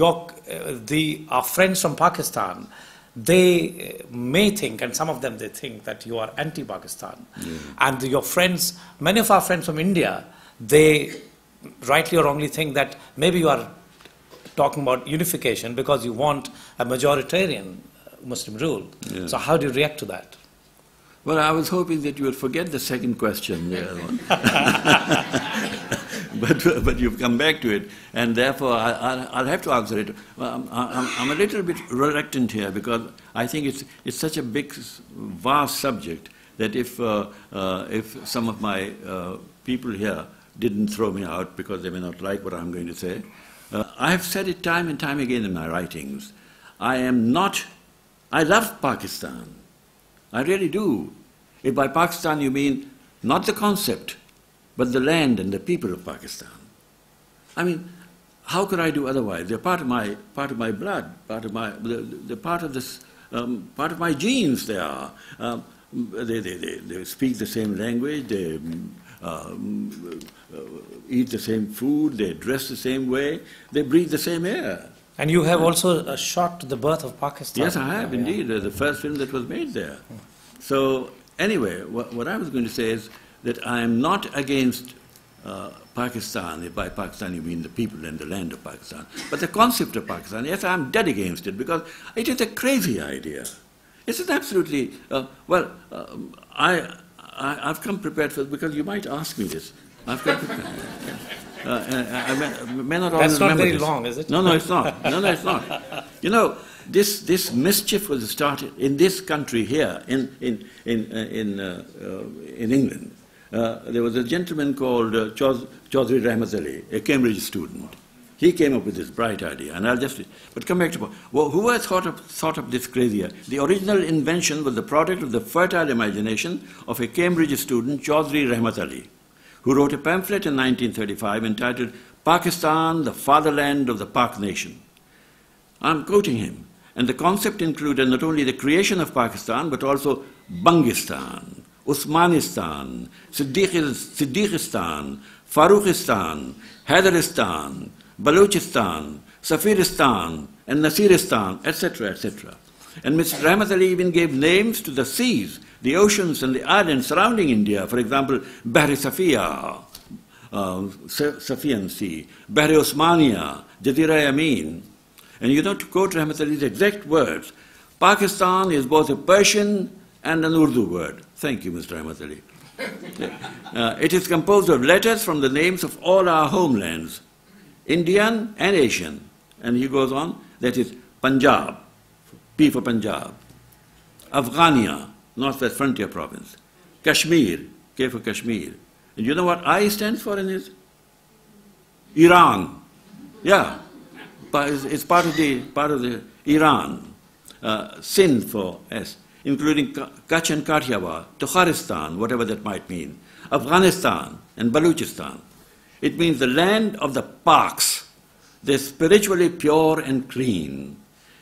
our friends from Pakistan, they may think, and some of them they think, that you are anti-Pakistan. And your friends, many of our friends from India, they rightly or wrongly think that maybe you are talking about unification because you want a majoritarian Muslim rule. So how do you react to that? Well, I was hoping that you would forget the second question there. But you've come back to it, and therefore I'll have to answer it. I'm a little bit reluctant here, because I think it's such a big, vast subject that if some of my people here didn't throw me out because they may not like what I'm going to say, I have said it time and time again in my writings. I love Pakistan. I really do. If by Pakistan you mean not the concept, but the land and the people of Pakistan. I mean, how could I do otherwise? They're part of my blood, part of my genes. They are. They speak the same language. They eat the same food. They dress the same way. They breathe the same air. And you have also shot The Birth of Pakistan. Yes, I have indeed. The first film that was made there. So anyway, what I was going to say is that I am not against Pakistan. If by Pakistan you mean the people and the land of Pakistan. But the concept of Pakistan, yes, I'm dead against it, because it is a crazy idea. It's an absolutely, I've come prepared for it, because you might ask me this. I've come prepared. That's not very long, is it? No, it's not. No, it's not. You know, this mischief was started in this country here, in England. There was a gentleman called Chaudhry Rahmat Ali, a Cambridge student. He came up with this bright idea, and but come back to, who has thought of this crazy idea? The original invention was the product of the fertile imagination of a Cambridge student, Chaudhry Rahmat Ali, who wrote a pamphlet in 1935 entitled Pakistan, the Fatherland of the Pak Nation. I'm quoting him. And the concept included not only the creation of Pakistan, but also Bangistan, Usmanistan, Siddiqistan, Farukhistan, Haidaristan, Balochistan, Safiristan, and Nasiristan, etc., etc. And Mr. Rahmat Ali even gave names to the seas, the oceans, and the islands surrounding India. For example, Bahri Safiya, Safian Sea, Bahri Osmania, Jazira Yamin. And you know, to quote Rahmat Ali's exact words, Pakistan is both a Persian and an Urdu word. Thank you, Mr. Rahmat Ali. It is composed of letters from the names of all our homelands, Indian and Asian. And he goes on, that is Punjab, P for Punjab, Afghania, Northwest Frontier Province, Kashmir, K for Kashmir. And you know what I stands for in his? Iran. Yeah. It's part of the Iran. Sindh for S, including Kutch and Kathiawar, Tukharistan, whatever that might mean, Afghanistan and Balochistan. It means the land of the Paks. They're spiritually pure and clean.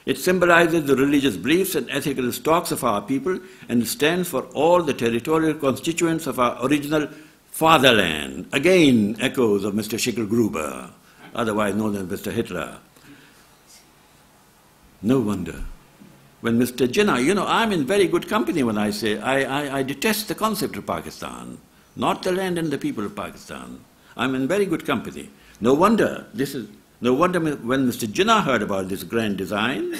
It symbolizes the religious beliefs and ethical stocks of our people, and stands for all the territorial constituents of our original fatherland. Again, echoes of Mr. Schicklgruber, otherwise known as Mr. Hitler. No wonder when Mr. Jinnah, you know, I'm in very good company when I say I detest the concept of Pakistan, not the land and the people of Pakistan. I'm in very good company. No wonder when Mr. Jinnah heard about this grand design,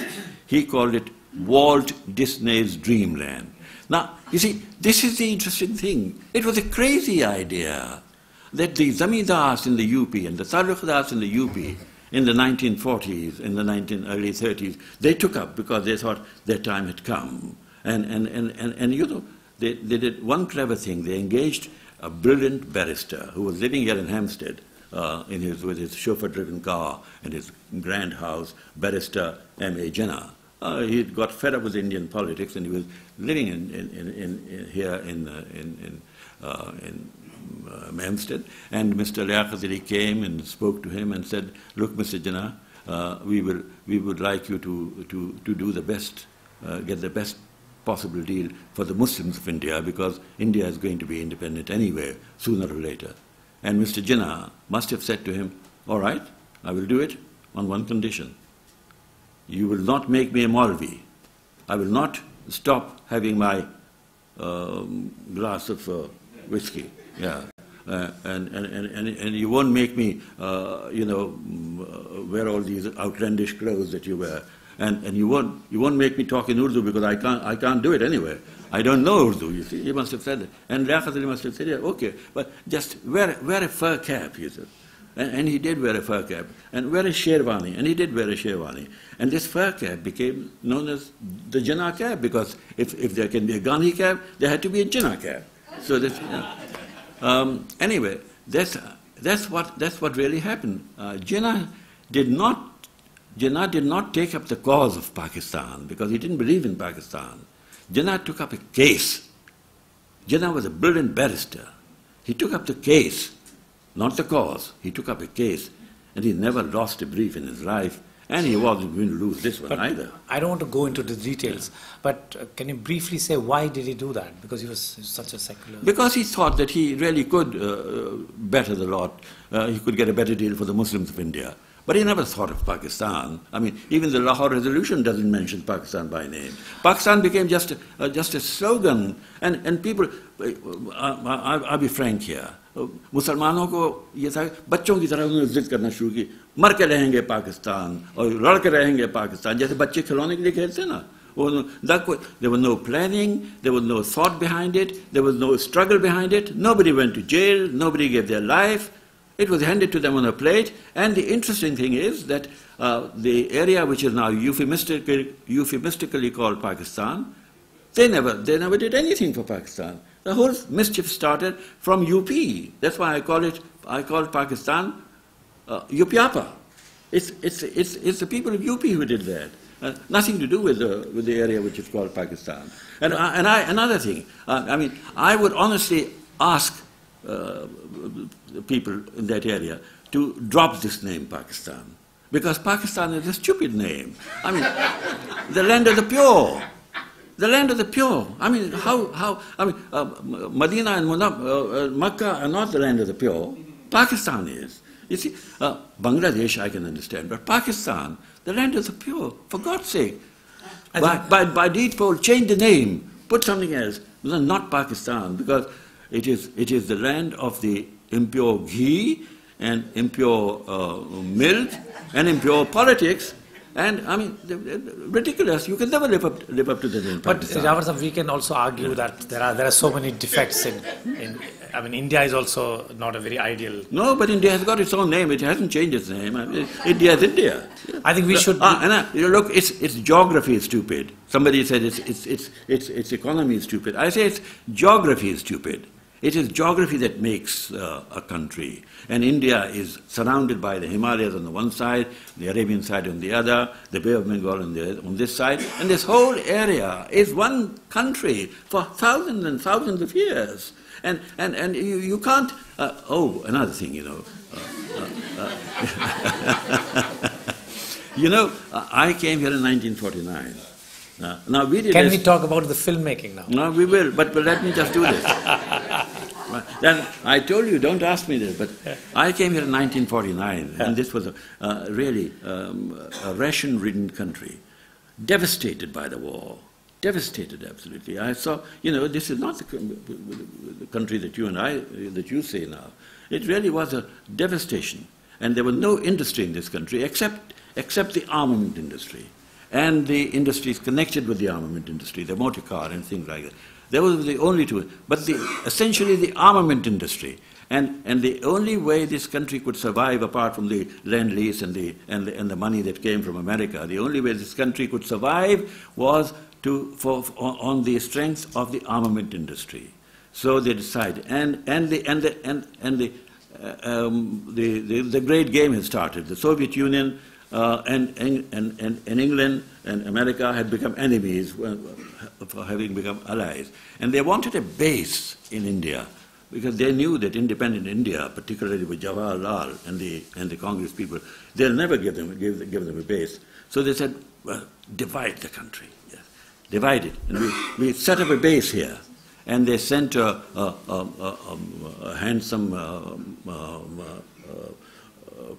he called it Walt Disney's Dreamland. Now, you see, this is the interesting thing. It was a crazy idea that the zamindars in the UP and the taluqdars in the UP in the 1940s, in the early 30s, they took up because they thought their time had come. And you know, they did one clever thing. They engaged a brilliant barrister who was living here in Hampstead with his chauffeur-driven car and his grand house, Barrister M.A. Jinnah. He got fed up with Indian politics and he was living here in Hampstead, and Mr. Liaqat came and spoke to him and said, "Look, Mr. Jinnah, we would like you to do the best, get the best possible deal for the Muslims of India, because India is going to be independent anyway, sooner or later." And Mr. Jinnah must have said to him, "All right, I will do it on one condition. You will not make me a Maulvi. I will not stop having my glass of whiskey. Yeah, and you won't make me, you know, wear all these outlandish clothes that you wear, and you won't make me talk in Urdu, because I can't do it anyway. I don't know Urdu. You see, he must have said it, and Liaqat Ali must have said, "Yeah, okay, but just wear a fur cap," he said. And he did wear a fur cap, and wear a sherwani, and he did wear a sherwani. And this fur cap became known as the Jinnah cap, because if there can be a Gandhi cap, there had to be a Jinnah cap. So this, anyway, that's what really happened. Jinnah did not take up the cause of Pakistan, because he didn't believe in Pakistan. Jinnah took up a case. Jinnah was a brilliant barrister. He took up the case. Not the cause. He took up a case, and he never lost a brief in his life, and he wasn't going to lose this one either. I don't want to go into the details, but can you briefly say why did he do that? Because he was such a secular... Because he thought that he really could better the lot. He could get a better deal for the Muslims of India. But he never thought of Pakistan. I mean, even the Lahore Resolution doesn't mention Pakistan by name. Pakistan became just a slogan, and people... I'll be frank here. मुसलमानों को ये था, बच्चों की तरह उन्होंने जिद करना शुरू की, मर के रहेंगे पाकिस्तान और लड़ के रहेंगे पाकिस्तान, जैसे बच्चे खिलौने के लिए खेलते हैं ना. There was no planning, there was no thought behind it, there was no struggle behind it. Nobody went to jail, nobody gave their life. It was handed to them on a plate. And the interesting thing is that the area which is now euphemistically called Pakistan, they never did anything for Pakistan. The whole mischief started from UP. That's why I call Pakistan Yupiapa. It's the people of UP who did that. Nothing to do with the area which is called Pakistan. And another thing. I mean, I would honestly ask people in that area to drop this name Pakistan, because Pakistan is a stupid name. I mean, the land of the pure. The land of the pure. I mean, Medina and Makkah are not the land of the pure. Pakistan is. You see, Bangladesh I can understand, but Pakistan, the land of the pure, for God's sake. By default, change the name, put something else. No, not Pakistan, because it is the land of the impure ghee and impure milk and impure politics. And I mean, ridiculous. You can never live up to the name. But Yavar, we can also argue that there are so many defects in. I mean, India is also not a very ideal. No, but India has got its own name. It hasn't changed its name. I mean, India is India. I think we should. Look, its geography is stupid. Somebody said its economy is stupid. I say its geography is stupid. It is geography that makes a country. And India is surrounded by the Himalayas on the one side, the Arabian side on the other, the Bay of Bengal on this side. And this whole area is one country for thousands and thousands of years. And you can't... another thing, you know. You know, I came here in 1949. Now we did. Can we talk about the filmmaking now? No, we will, but let me just do this. Then I told you, don't ask me this, but I came here in 1949, and this was really a ration-ridden country. devastated by the war. Devastated, absolutely. I saw, this is not the country that you say now. It really was a devastation. And there was no industry in this country except the armament industry and the industries connected with the armament industry, the motor car and things like that. They were the only two. But essentially the armament industry. And the only way this country could survive, apart from the Lend-Lease and the money that came from America, the only way this country could survive was on the strength of the armament industry. So they decided, and the great game had started. The Soviet Union and England and America had become enemies for having become allies, and they wanted a base in India because they knew that independent India, particularly with Jawaharlal and the Congress people, they'll never give them a base. So they said, well, divide the country. Divide it. And we set up a base here. And they sent a handsome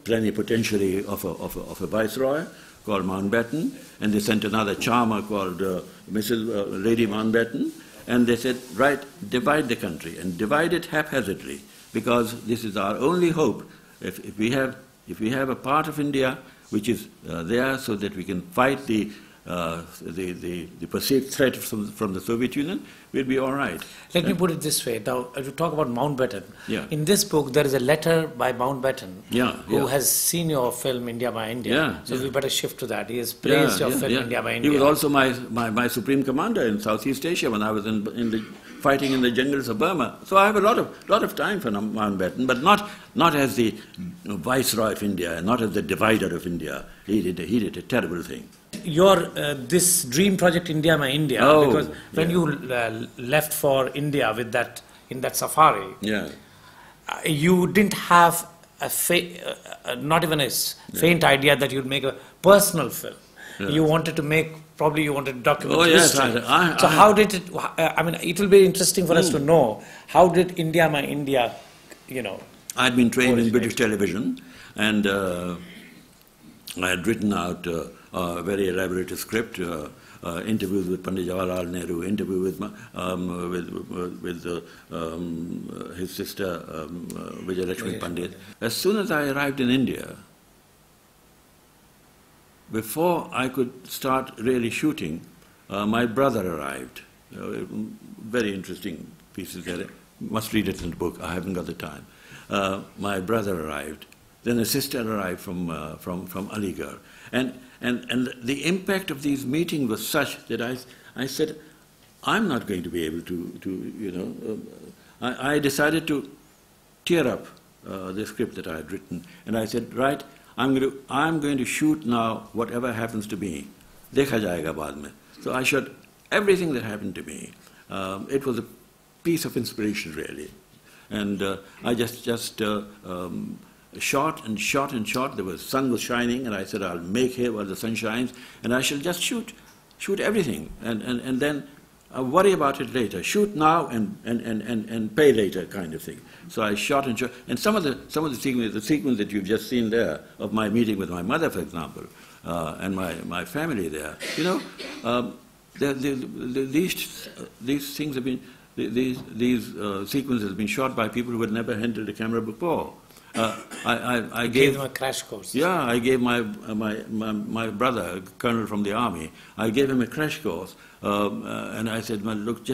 plenipotentiary of a viceroy called Mountbatten, and they sent another charmer called Lady Mountbatten, and they said, right, divide the country, and divide it haphazardly, because this is our only hope. If we have a part of India which is there so that we can fight the perceived threat from the Soviet Union, we'll be all right. Let me put it this way. Now, to talk about Mountbatten, yeah. In this book there is a letter by Mountbatten who has seen your film India by India. So we better shift to that. He has praised your film India by India. He was also my supreme commander in Southeast Asia when I was fighting in the jungles of Burma. So I have a lot of time for Mountbatten, but not as the viceroy of India, not as the divider of India. He did a terrible thing. Your this dream project India My India, because when you left for India with that in that safari, you didn't have not even a faint idea that you'd make a personal film. You wanted to document history. So how did it? I mean, it will be interesting for us to know, how did India My India, I'd been trained in British television, and I had written out a very elaborate script, interviews with Pandit Jawaharlal Nehru, interview with his sister Vijay Lakshmi Pandit. As soon as I arrived in India, before I could start really shooting, my brother arrived. Very interesting pieces there. Must read it in the book. I haven't got the time. My brother arrived. Then a sister arrived from Aligarh. And the impact of these meetings was such that I said, I'm not going to be able to I decided to tear up the script that I had written. And I said, right, I'm going to shoot now whatever happens to me. Dekha jayega baad mein. So I shot everything that happened to me. It was a piece of inspiration, really. And I just shot and shot and shot. The sun was shining, and I said, I'll make hay while the sun shines, and I shall just shoot everything, and then I'll worry about it later. Shoot now and pay later, kind of thing. So I shot and shot, and some of the sequence that you've just seen there of my meeting with my mother, for example, and my family there. These things have been these sequences have been shot by people who had never handled a camera before. I gave them a crash course. Yeah, I gave my brother, a colonel from the army, I gave him a crash course, and I said, well, look,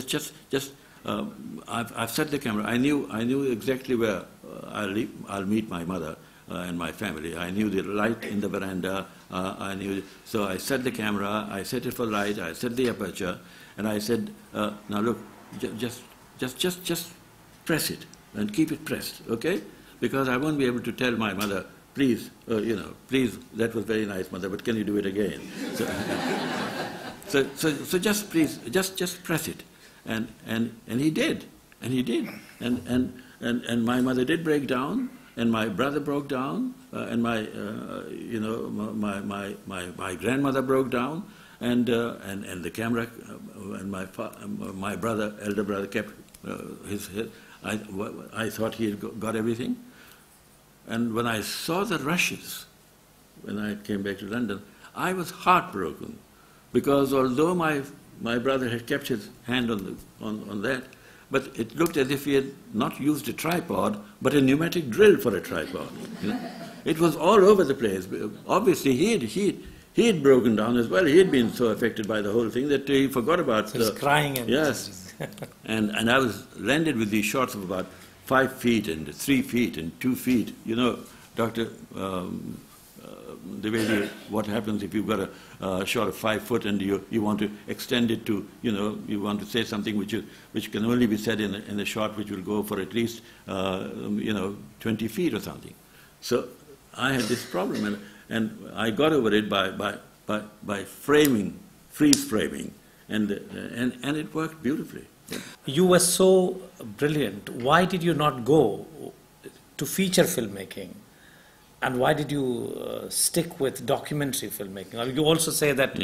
I've set the camera. I knew exactly where I'll meet my mother and my family. I knew the light in the veranda. So I set the camera. I set it for light. I set the aperture, and I said, now look, just press it and keep it pressed, okay? Because I won't be able to tell my mother, please, please, that was very nice, mother, but can you do it again? So just please, just press it, and he did, and my mother did break down, and my brother broke down, and my grandmother broke down, and the camera, and my brother, elder brother, kept his head. I thought he had got everything. And when I saw the rushes, when I came back to London, I was heartbroken because although my brother had kept his hand on that, but it looked as if he had not used a tripod, but a pneumatic drill for a tripod. You know? It was all over the place. Obviously, he had broken down as well. He had been so affected by the whole thing that he forgot about... So he was crying and... Yes. and I was landed with these shots of about 5 feet and 3 feet and 2 feet. You know, Doctor, what happens if you've got a shot of 5 foot and you want to extend it to, you know, you want to say something which can only be said in a shot which will go for at least, 20 feet or something. So I had this problem, and I got over it by framing, freeze framing, and it worked beautifully. Yeah. You were so brilliant. Why did you not go to feature filmmaking? And why did you stick with documentary filmmaking? You also say that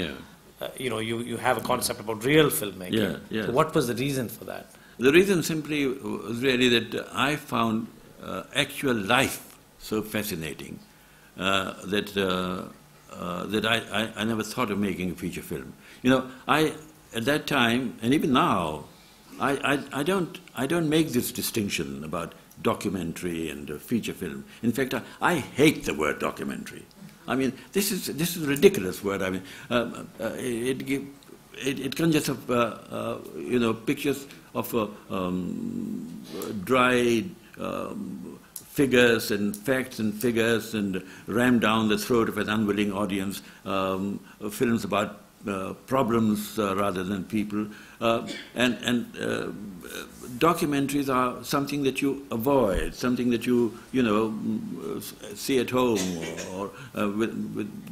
you have a concept about real filmmaking. Yeah, yeah. So what was the reason for that? The reason simply was really that I found actual life so fascinating that I never thought of making a feature film. You know, at that time, and even now, I don't make this distinction about documentary and feature film. In fact, I hate the word documentary. I mean, this is a ridiculous word. I mean, it conjures up pictures of dried figures and facts and figures and ram down the throat of an unwilling audience. Films about problems rather than people, and documentaries are something that you avoid, something that you see at home or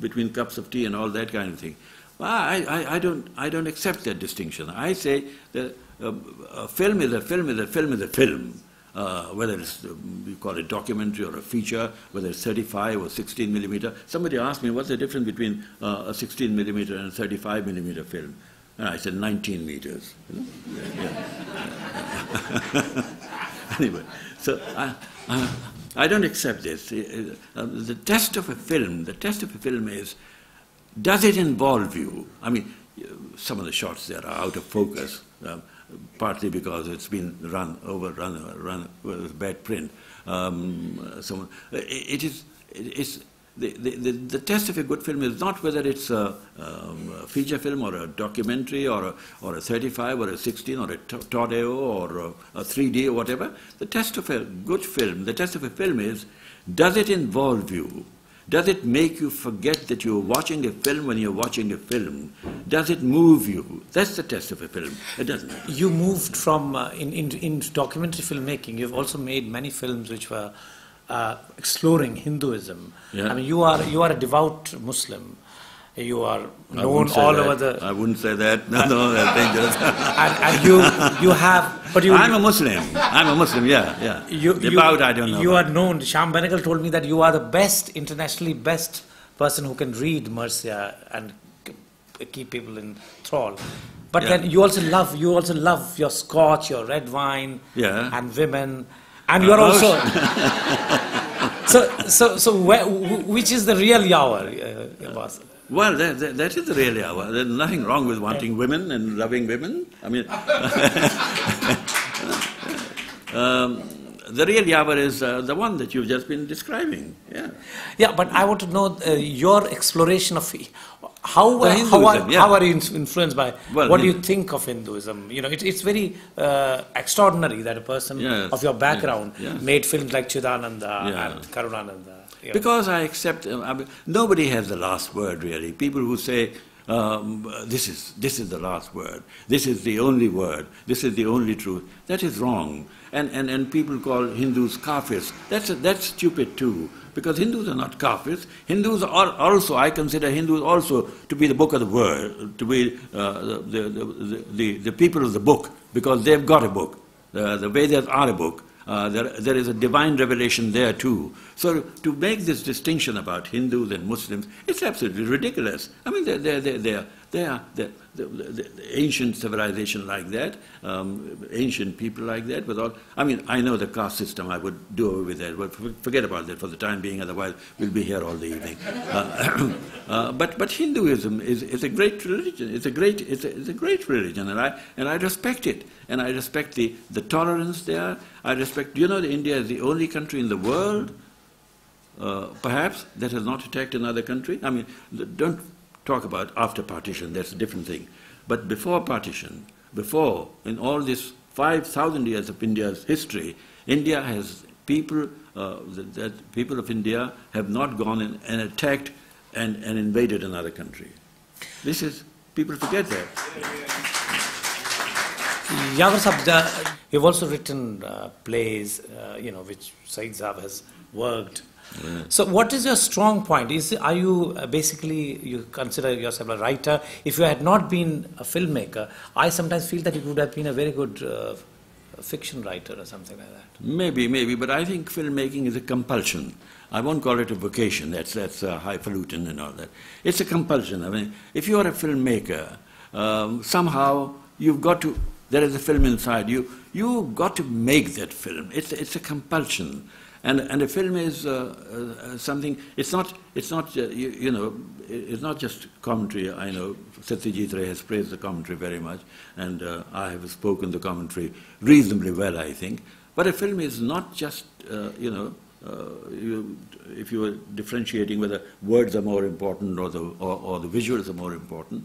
between cups of tea and all that kind of thing. I don't accept that distinction. I say that a film is a film is a film is a film. Whether it's, you call it documentary or a feature, whether it's 35 or 16 millimeter. Somebody asked me, what's the difference between a 16 millimeter and a 35 millimeter film? And I said, 19 meters. You know? Yeah. Anyway, so I don't accept this. The test of a film is, does it involve you? I mean, some of the shots there are out of focus. Partly because it's been run with bad print. The test of a good film is not whether it's a feature film or a documentary or a 35 or a 16 or a Todeo or a 3D or whatever. The test of a good film, the test of a film is, does it involve you? Does it make you forget that you're watching a film when you're watching a film? Does it move you? That's the test of a film. It doesn't. You moved from, in documentary filmmaking, you've also made many films which were exploring Hinduism. Yeah. I mean, you are a devout Muslim. You are known all over the... I wouldn't say that. No, that's dangerous. and you have... But I'm a Muslim, yeah. Devout, I don't know. You are known. Shyam Benegal told me that you are the internationally best person who can read Mercia and keep people in thrall. But then you also love your scotch, your red wine, and women. And you are also... So which is the real Yavar, Abbas? Well, that is the real Yavar. There's nothing wrong with wanting women and loving women. I mean, the real Yavar is the one that you've just been describing. Yeah, but I want to know your exploration of how are you influenced by? What do you think of Hinduism? You know, it's very extraordinary that a person of your background made films like Chidananda and Karunananda. Because I accept, nobody has the last word really. People who say, this is the last word, this is the only word, this is the only truth, that is wrong. And people call Hindus kafirs. That's stupid too, because Hindus are not kafirs. Hindus are also, I consider Hindus also to be the book of the word, to be the people of the book, because they've got a book. The Vedas are a book. There is a divine revelation there too. So to make this distinction about Hindus and Muslims, it's absolutely ridiculous. I mean, They are the ancient civilization like that, ancient people like that. Without, I mean, I know the caste system. I would do away with that. But forget about that for the time being. Otherwise, we'll be here all the evening. But Hinduism is a great religion. It's a great religion, and I respect it. And I respect the tolerance there. I respect. You know, India is the only country in the world, perhaps, that has not attacked another country. I mean, don't talk about after partition, that's a different thing. But before partition, before, in all this 5,000 years of India's history, India has people, people of India have not gone in and attacked and invaded another country. This is, people forget that. Yavar Sahab, you've also written plays, which Said Sahab has worked. Yeah. So what is your strong point? Are you basically, you consider yourself a writer? If you had not been a filmmaker, I sometimes feel that you would have been a very good fiction writer or something like that. Maybe, but I think filmmaking is a compulsion. I won't call it a vocation, that's highfalutin and all that. It's a compulsion. I mean, if you are a filmmaker, somehow you've got to, there is a film inside you, you've got to make that film. It's a compulsion. And a film is something. It's not just commentary. I know Satyajit Ray has praised the commentary very much, and I have spoken the commentary reasonably well, I think. But a film is not just if you are differentiating whether words are more important or the visuals are more important.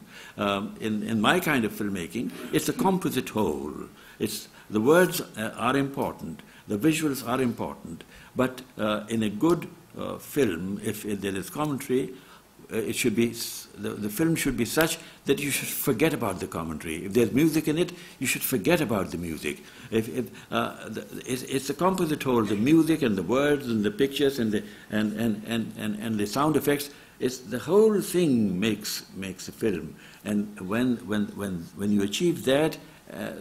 In my kind of filmmaking, it's a composite whole. It's the words are important, the visuals are important. But in a good film, if there is commentary, it should be the film should be such that you should forget about the commentary. If there's music in it, you should forget about the music. It's a composite whole. The music and the words and the pictures and the sound effects. It's the whole thing makes a film. And when you achieve that,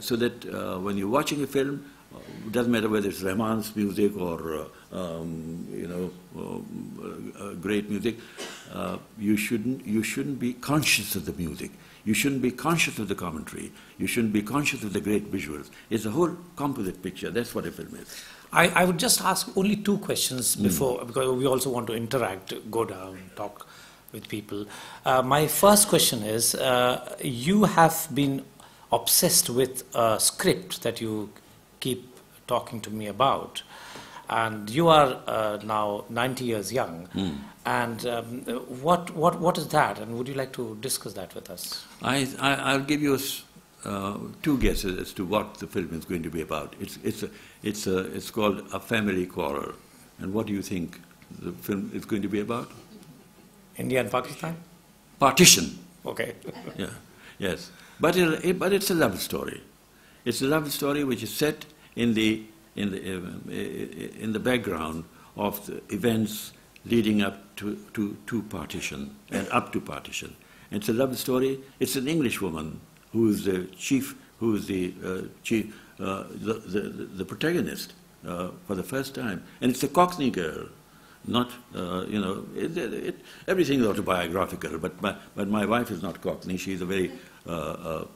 so that when you're watching a film, it doesn't matter whether it's Rahman's music or great music. You shouldn't be conscious of the music. You shouldn't be conscious of the commentary. You shouldn't be conscious of the great visuals. It's a whole composite picture. That's what a film is. I would just ask only two questions before, because we also want to interact, go down, talk with people. My first question is, you have been obsessed with a script that you keep talking to me about, and you are now 90 years young. And what is that? And would you like to discuss that with us? I'll give you two guesses as to what the film is going to be about. It's called A Family Quarrel. And what do you think the film is going to be about? India and Pakistan? Partition. Okay. Yeah. Yes. But it's a love story. It's a love story which is set in the background of the events leading up to partition and up to partition. It's a love story. It's an English woman who is the chief, who is the protagonist for the first time, and it's a Cockney girl. Not, everything is autobiographical, but my wife is not Cockney. She's a very a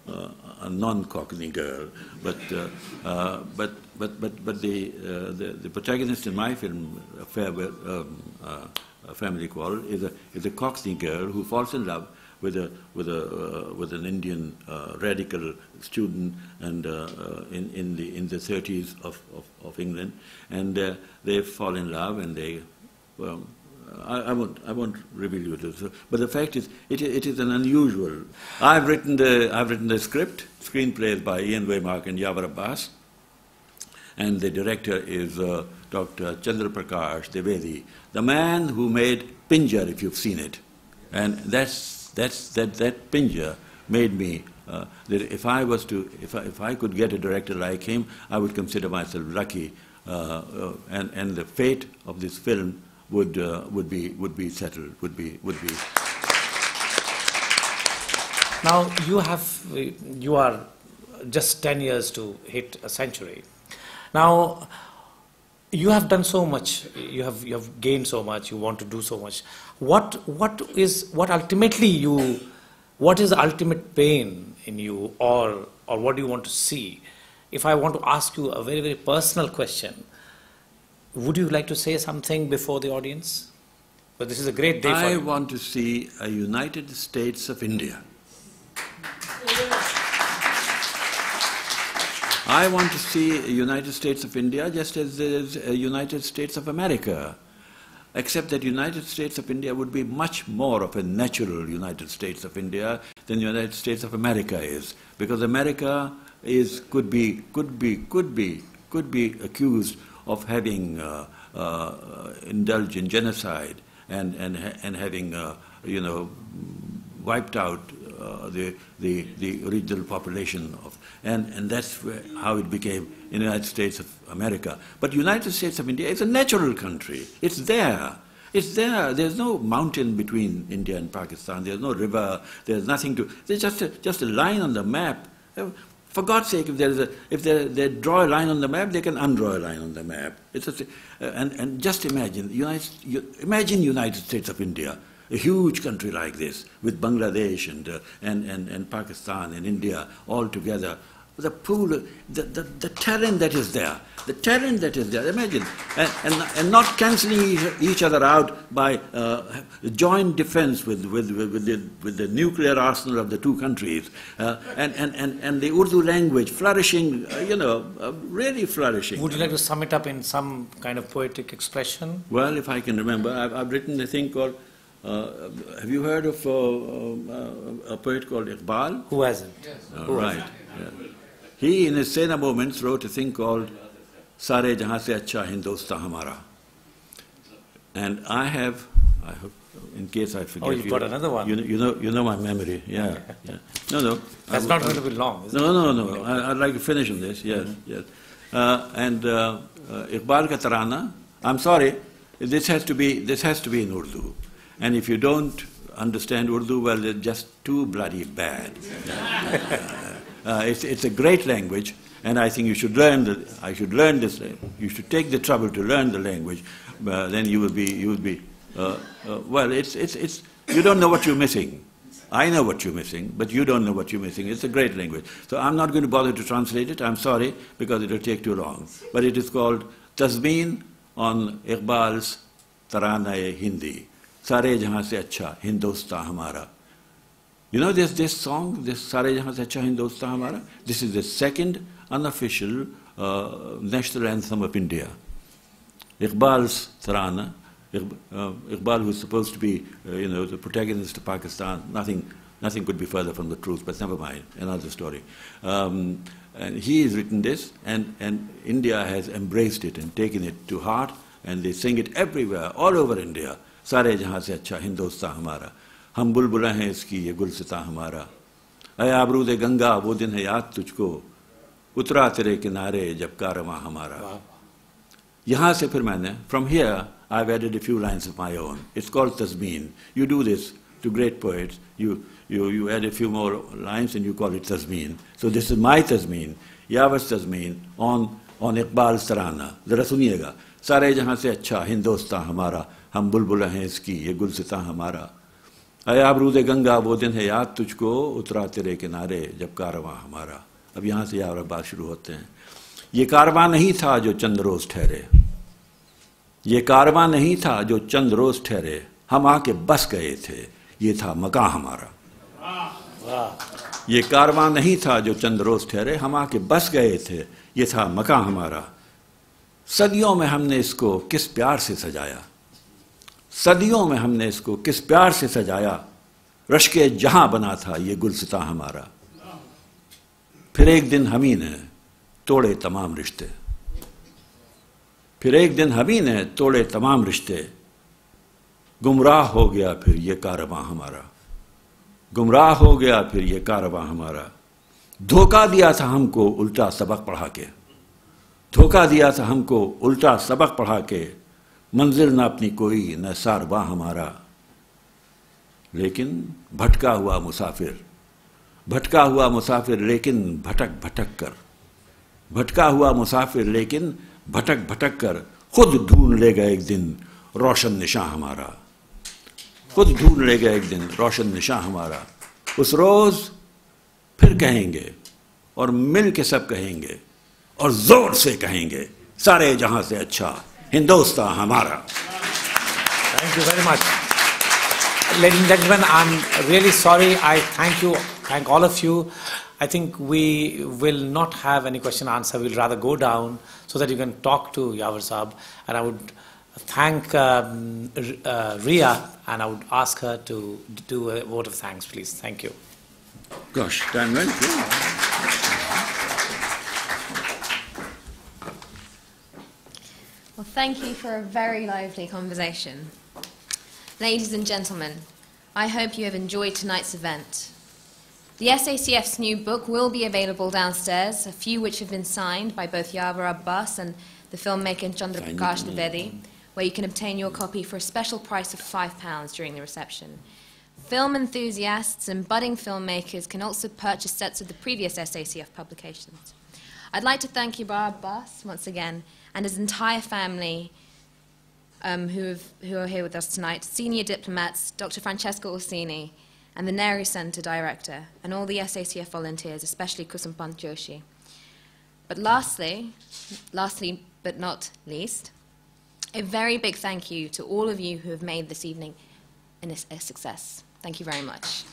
non-Cockney girl. But the protagonist in my film, A Family Quarrel, is a Cockney girl who falls in love with an Indian radical student, and in the 30s of England, and they fall in love, and they. Well, I won't reveal you this, but the fact is, it is an unusual. I've written the script. Screenplay is by Ian Waymark and Yavar Abbas, and the director is Dr. Chandra Prakash Devedi, the man who made Pinjar, if you've seen it, and that Pinjar made me. That if I could get a director like him, I would consider myself lucky, and the fate of this film would be settled. Would be. Now you are just 10 years to hit a century. Now you have done so much. You have gained so much. You want to do so much. What ultimately you what is the ultimate pain in you, or what do you want to see? If I want to ask you a very, very personal question, would you like to say something before the audience? But this is a great day for you. I want to see a United States of India. I want to see a United States of India just as there is a United States of America, except that United States of India would be much more of a natural United States of India than United States of America is, because America could be accused of having indulged in genocide and having wiped out the original population of, and that's how it became the United States of America. But United States of India is a natural country. It's there. It's there. There's no mountain between India and Pakistan. There's no river. There's nothing to. There's just a line on the map. For God's sake, if they draw a line on the map, they can undraw a line on the map. And just imagine United States of India, a huge country like this, with Bangladesh and Pakistan and India all together. The pool, the talent that is there, imagine, and not cancelling each other out by joint defense with the nuclear arsenal of the two countries, and the Urdu language flourishing, really flourishing. Would you like to sum it up in some kind of poetic expression? Well, if I can remember, I've written a thing called, have you heard of a poet called Iqbal? Who hasn't? Yes. Right. Yeah. He, in his Sena moments, wrote a thing called Sare Jahan Se Acha Hindustan Hamara. And I hope, in case I forget. Oh, you've got another one. You know my memory. Yeah. No. That's not going to be long, is it? No. I'd like to finish on this. Yes. And Iqbal ka tarana. I'm sorry. This has to be in Urdu. And if you don't understand Urdu, well, it's just too bloody bad. It's a great language, and I think you should learn this. You should take the trouble to learn the language. Then you will be. Well, it's. You don't know what you're missing. I know what you're missing, but you don't know what you're missing. It's a great language. So I'm not going to bother to translate it. I'm sorry, because it will take too long. But it is called Tazmeen on Iqbal's Tarana-e Hindi. Sare Jahan Se Acha Hindustan Hamara. You know this song, this Sare Jahan Se Acha Hindustan Hamara? This is the second unofficial national anthem of India. Iqbal's Tarana, Iqbal, who's supposed to be, the protagonist of Pakistan, nothing could be further from the truth, but never mind, another story. And he has written this, and India has embraced it and taken it to heart, and they sing it everywhere, all over India. Sare Jahan Se Acha Hindustan Hamara. हम बुलबुलें हैं इसकी ये गुलसिता हमारा ऐ आबरूद गंगा वो दिन है याद तुझको उतरा तेरे किनारे जब कारवां हमारा यहाँ से फिर मैंने from here I've added a few lines of my own. It's called Tazmeen. You do this to great poets. You add a few more lines and you call it Tazmeen. So this is my Tazmeen, Yavar's Tazmeen on Iqbal's Tarana. Zara suniega. Sare jahan se अच्छा हिंदुस्तान हमारा हम बुलबुलें हैं इसकी ये गुलसिता हमारा ऐ आबरूद गंगा वो दिन है याद तुझको उतरा तेरे किनारे जब कारवां हमारा. अब यहाँ से यावर बात शुरू होते हैं. ये कारवां नहीं था जो चंद रोज ठहरे, ये कारवां नहीं था जो चंद रोज ठहरे, हम आके बस गए थे, ये था मकां हमारा. ये कारवां नहीं था जो चंद रोज ठहरे, हम आके बस गए थे, ये था मकां हमारा. सदियों में हमने इसको किस प्यार से सजाया, सदियों में हमने इसको किस प्यार से सजाया, रश्के जहां बना था ये गुलसिता हमारा. फिर एक दिन हम ही ने तोड़े तमाम रिश्ते, फिर एक दिन हम ही ने तोड़े तमाम रिश्ते, गुमराह हो गया फिर ये कारवां हमारा, गुमराह हो गया फिर ये कारवां हमारा. धोखा दिया था हमको उल्टा सबक पढ़ा के, धोखा दिया था हमको उल्टा सबक पढ़ा के, मंजिल न अपनी कोई न सारबा हमारा. लेकिन भटका हुआ मुसाफिर, भटका हुआ मुसाफिर लेकिन भटक भटक कर, भटका हुआ मुसाफिर लेकिन भटक भटक कर, खुद ढूंढ लेगा एक दिन रोशन निशान हमारा, खुद ढूंढ लेगा एक दिन रोशन निशान हमारा. उस रोज फिर कहेंगे और मिल के सब कहेंगे और जोर से कहेंगे, सारे जहां से अच्छा हिंदुस्तान हमारा. Thank you very much. Ladies and gentlemen, I'm really sorry. I thank all of you. I think we will not have any question and answer. We'll rather go down so that you can talk to Yavar Saab. And I would thank Ria, and I would ask her to do a vote of thanks, please. Thank you. Gosh, time went. Well, thank you for a very lively conversation. Ladies and gentlemen, I hope you have enjoyed tonight's event. The SACF's new book will be available downstairs, a few which have been signed by both Yavar Abbas and the filmmaker Chandra Prakash Dwivedi, where you can obtain your copy for a special price of £5 during the reception. Film enthusiasts and budding filmmakers can also purchase sets of the previous SACF publications. I'd like to thank Yavar Abbas once again and his entire family who are here with us tonight, senior diplomats, Dr. Francesca Orsini, and the Nehru Center Director, and all the SACF volunteers, especially Kusumpant Joshi. But lastly but not least, a very big thank you to all of you who have made this evening a success. Thank you very much.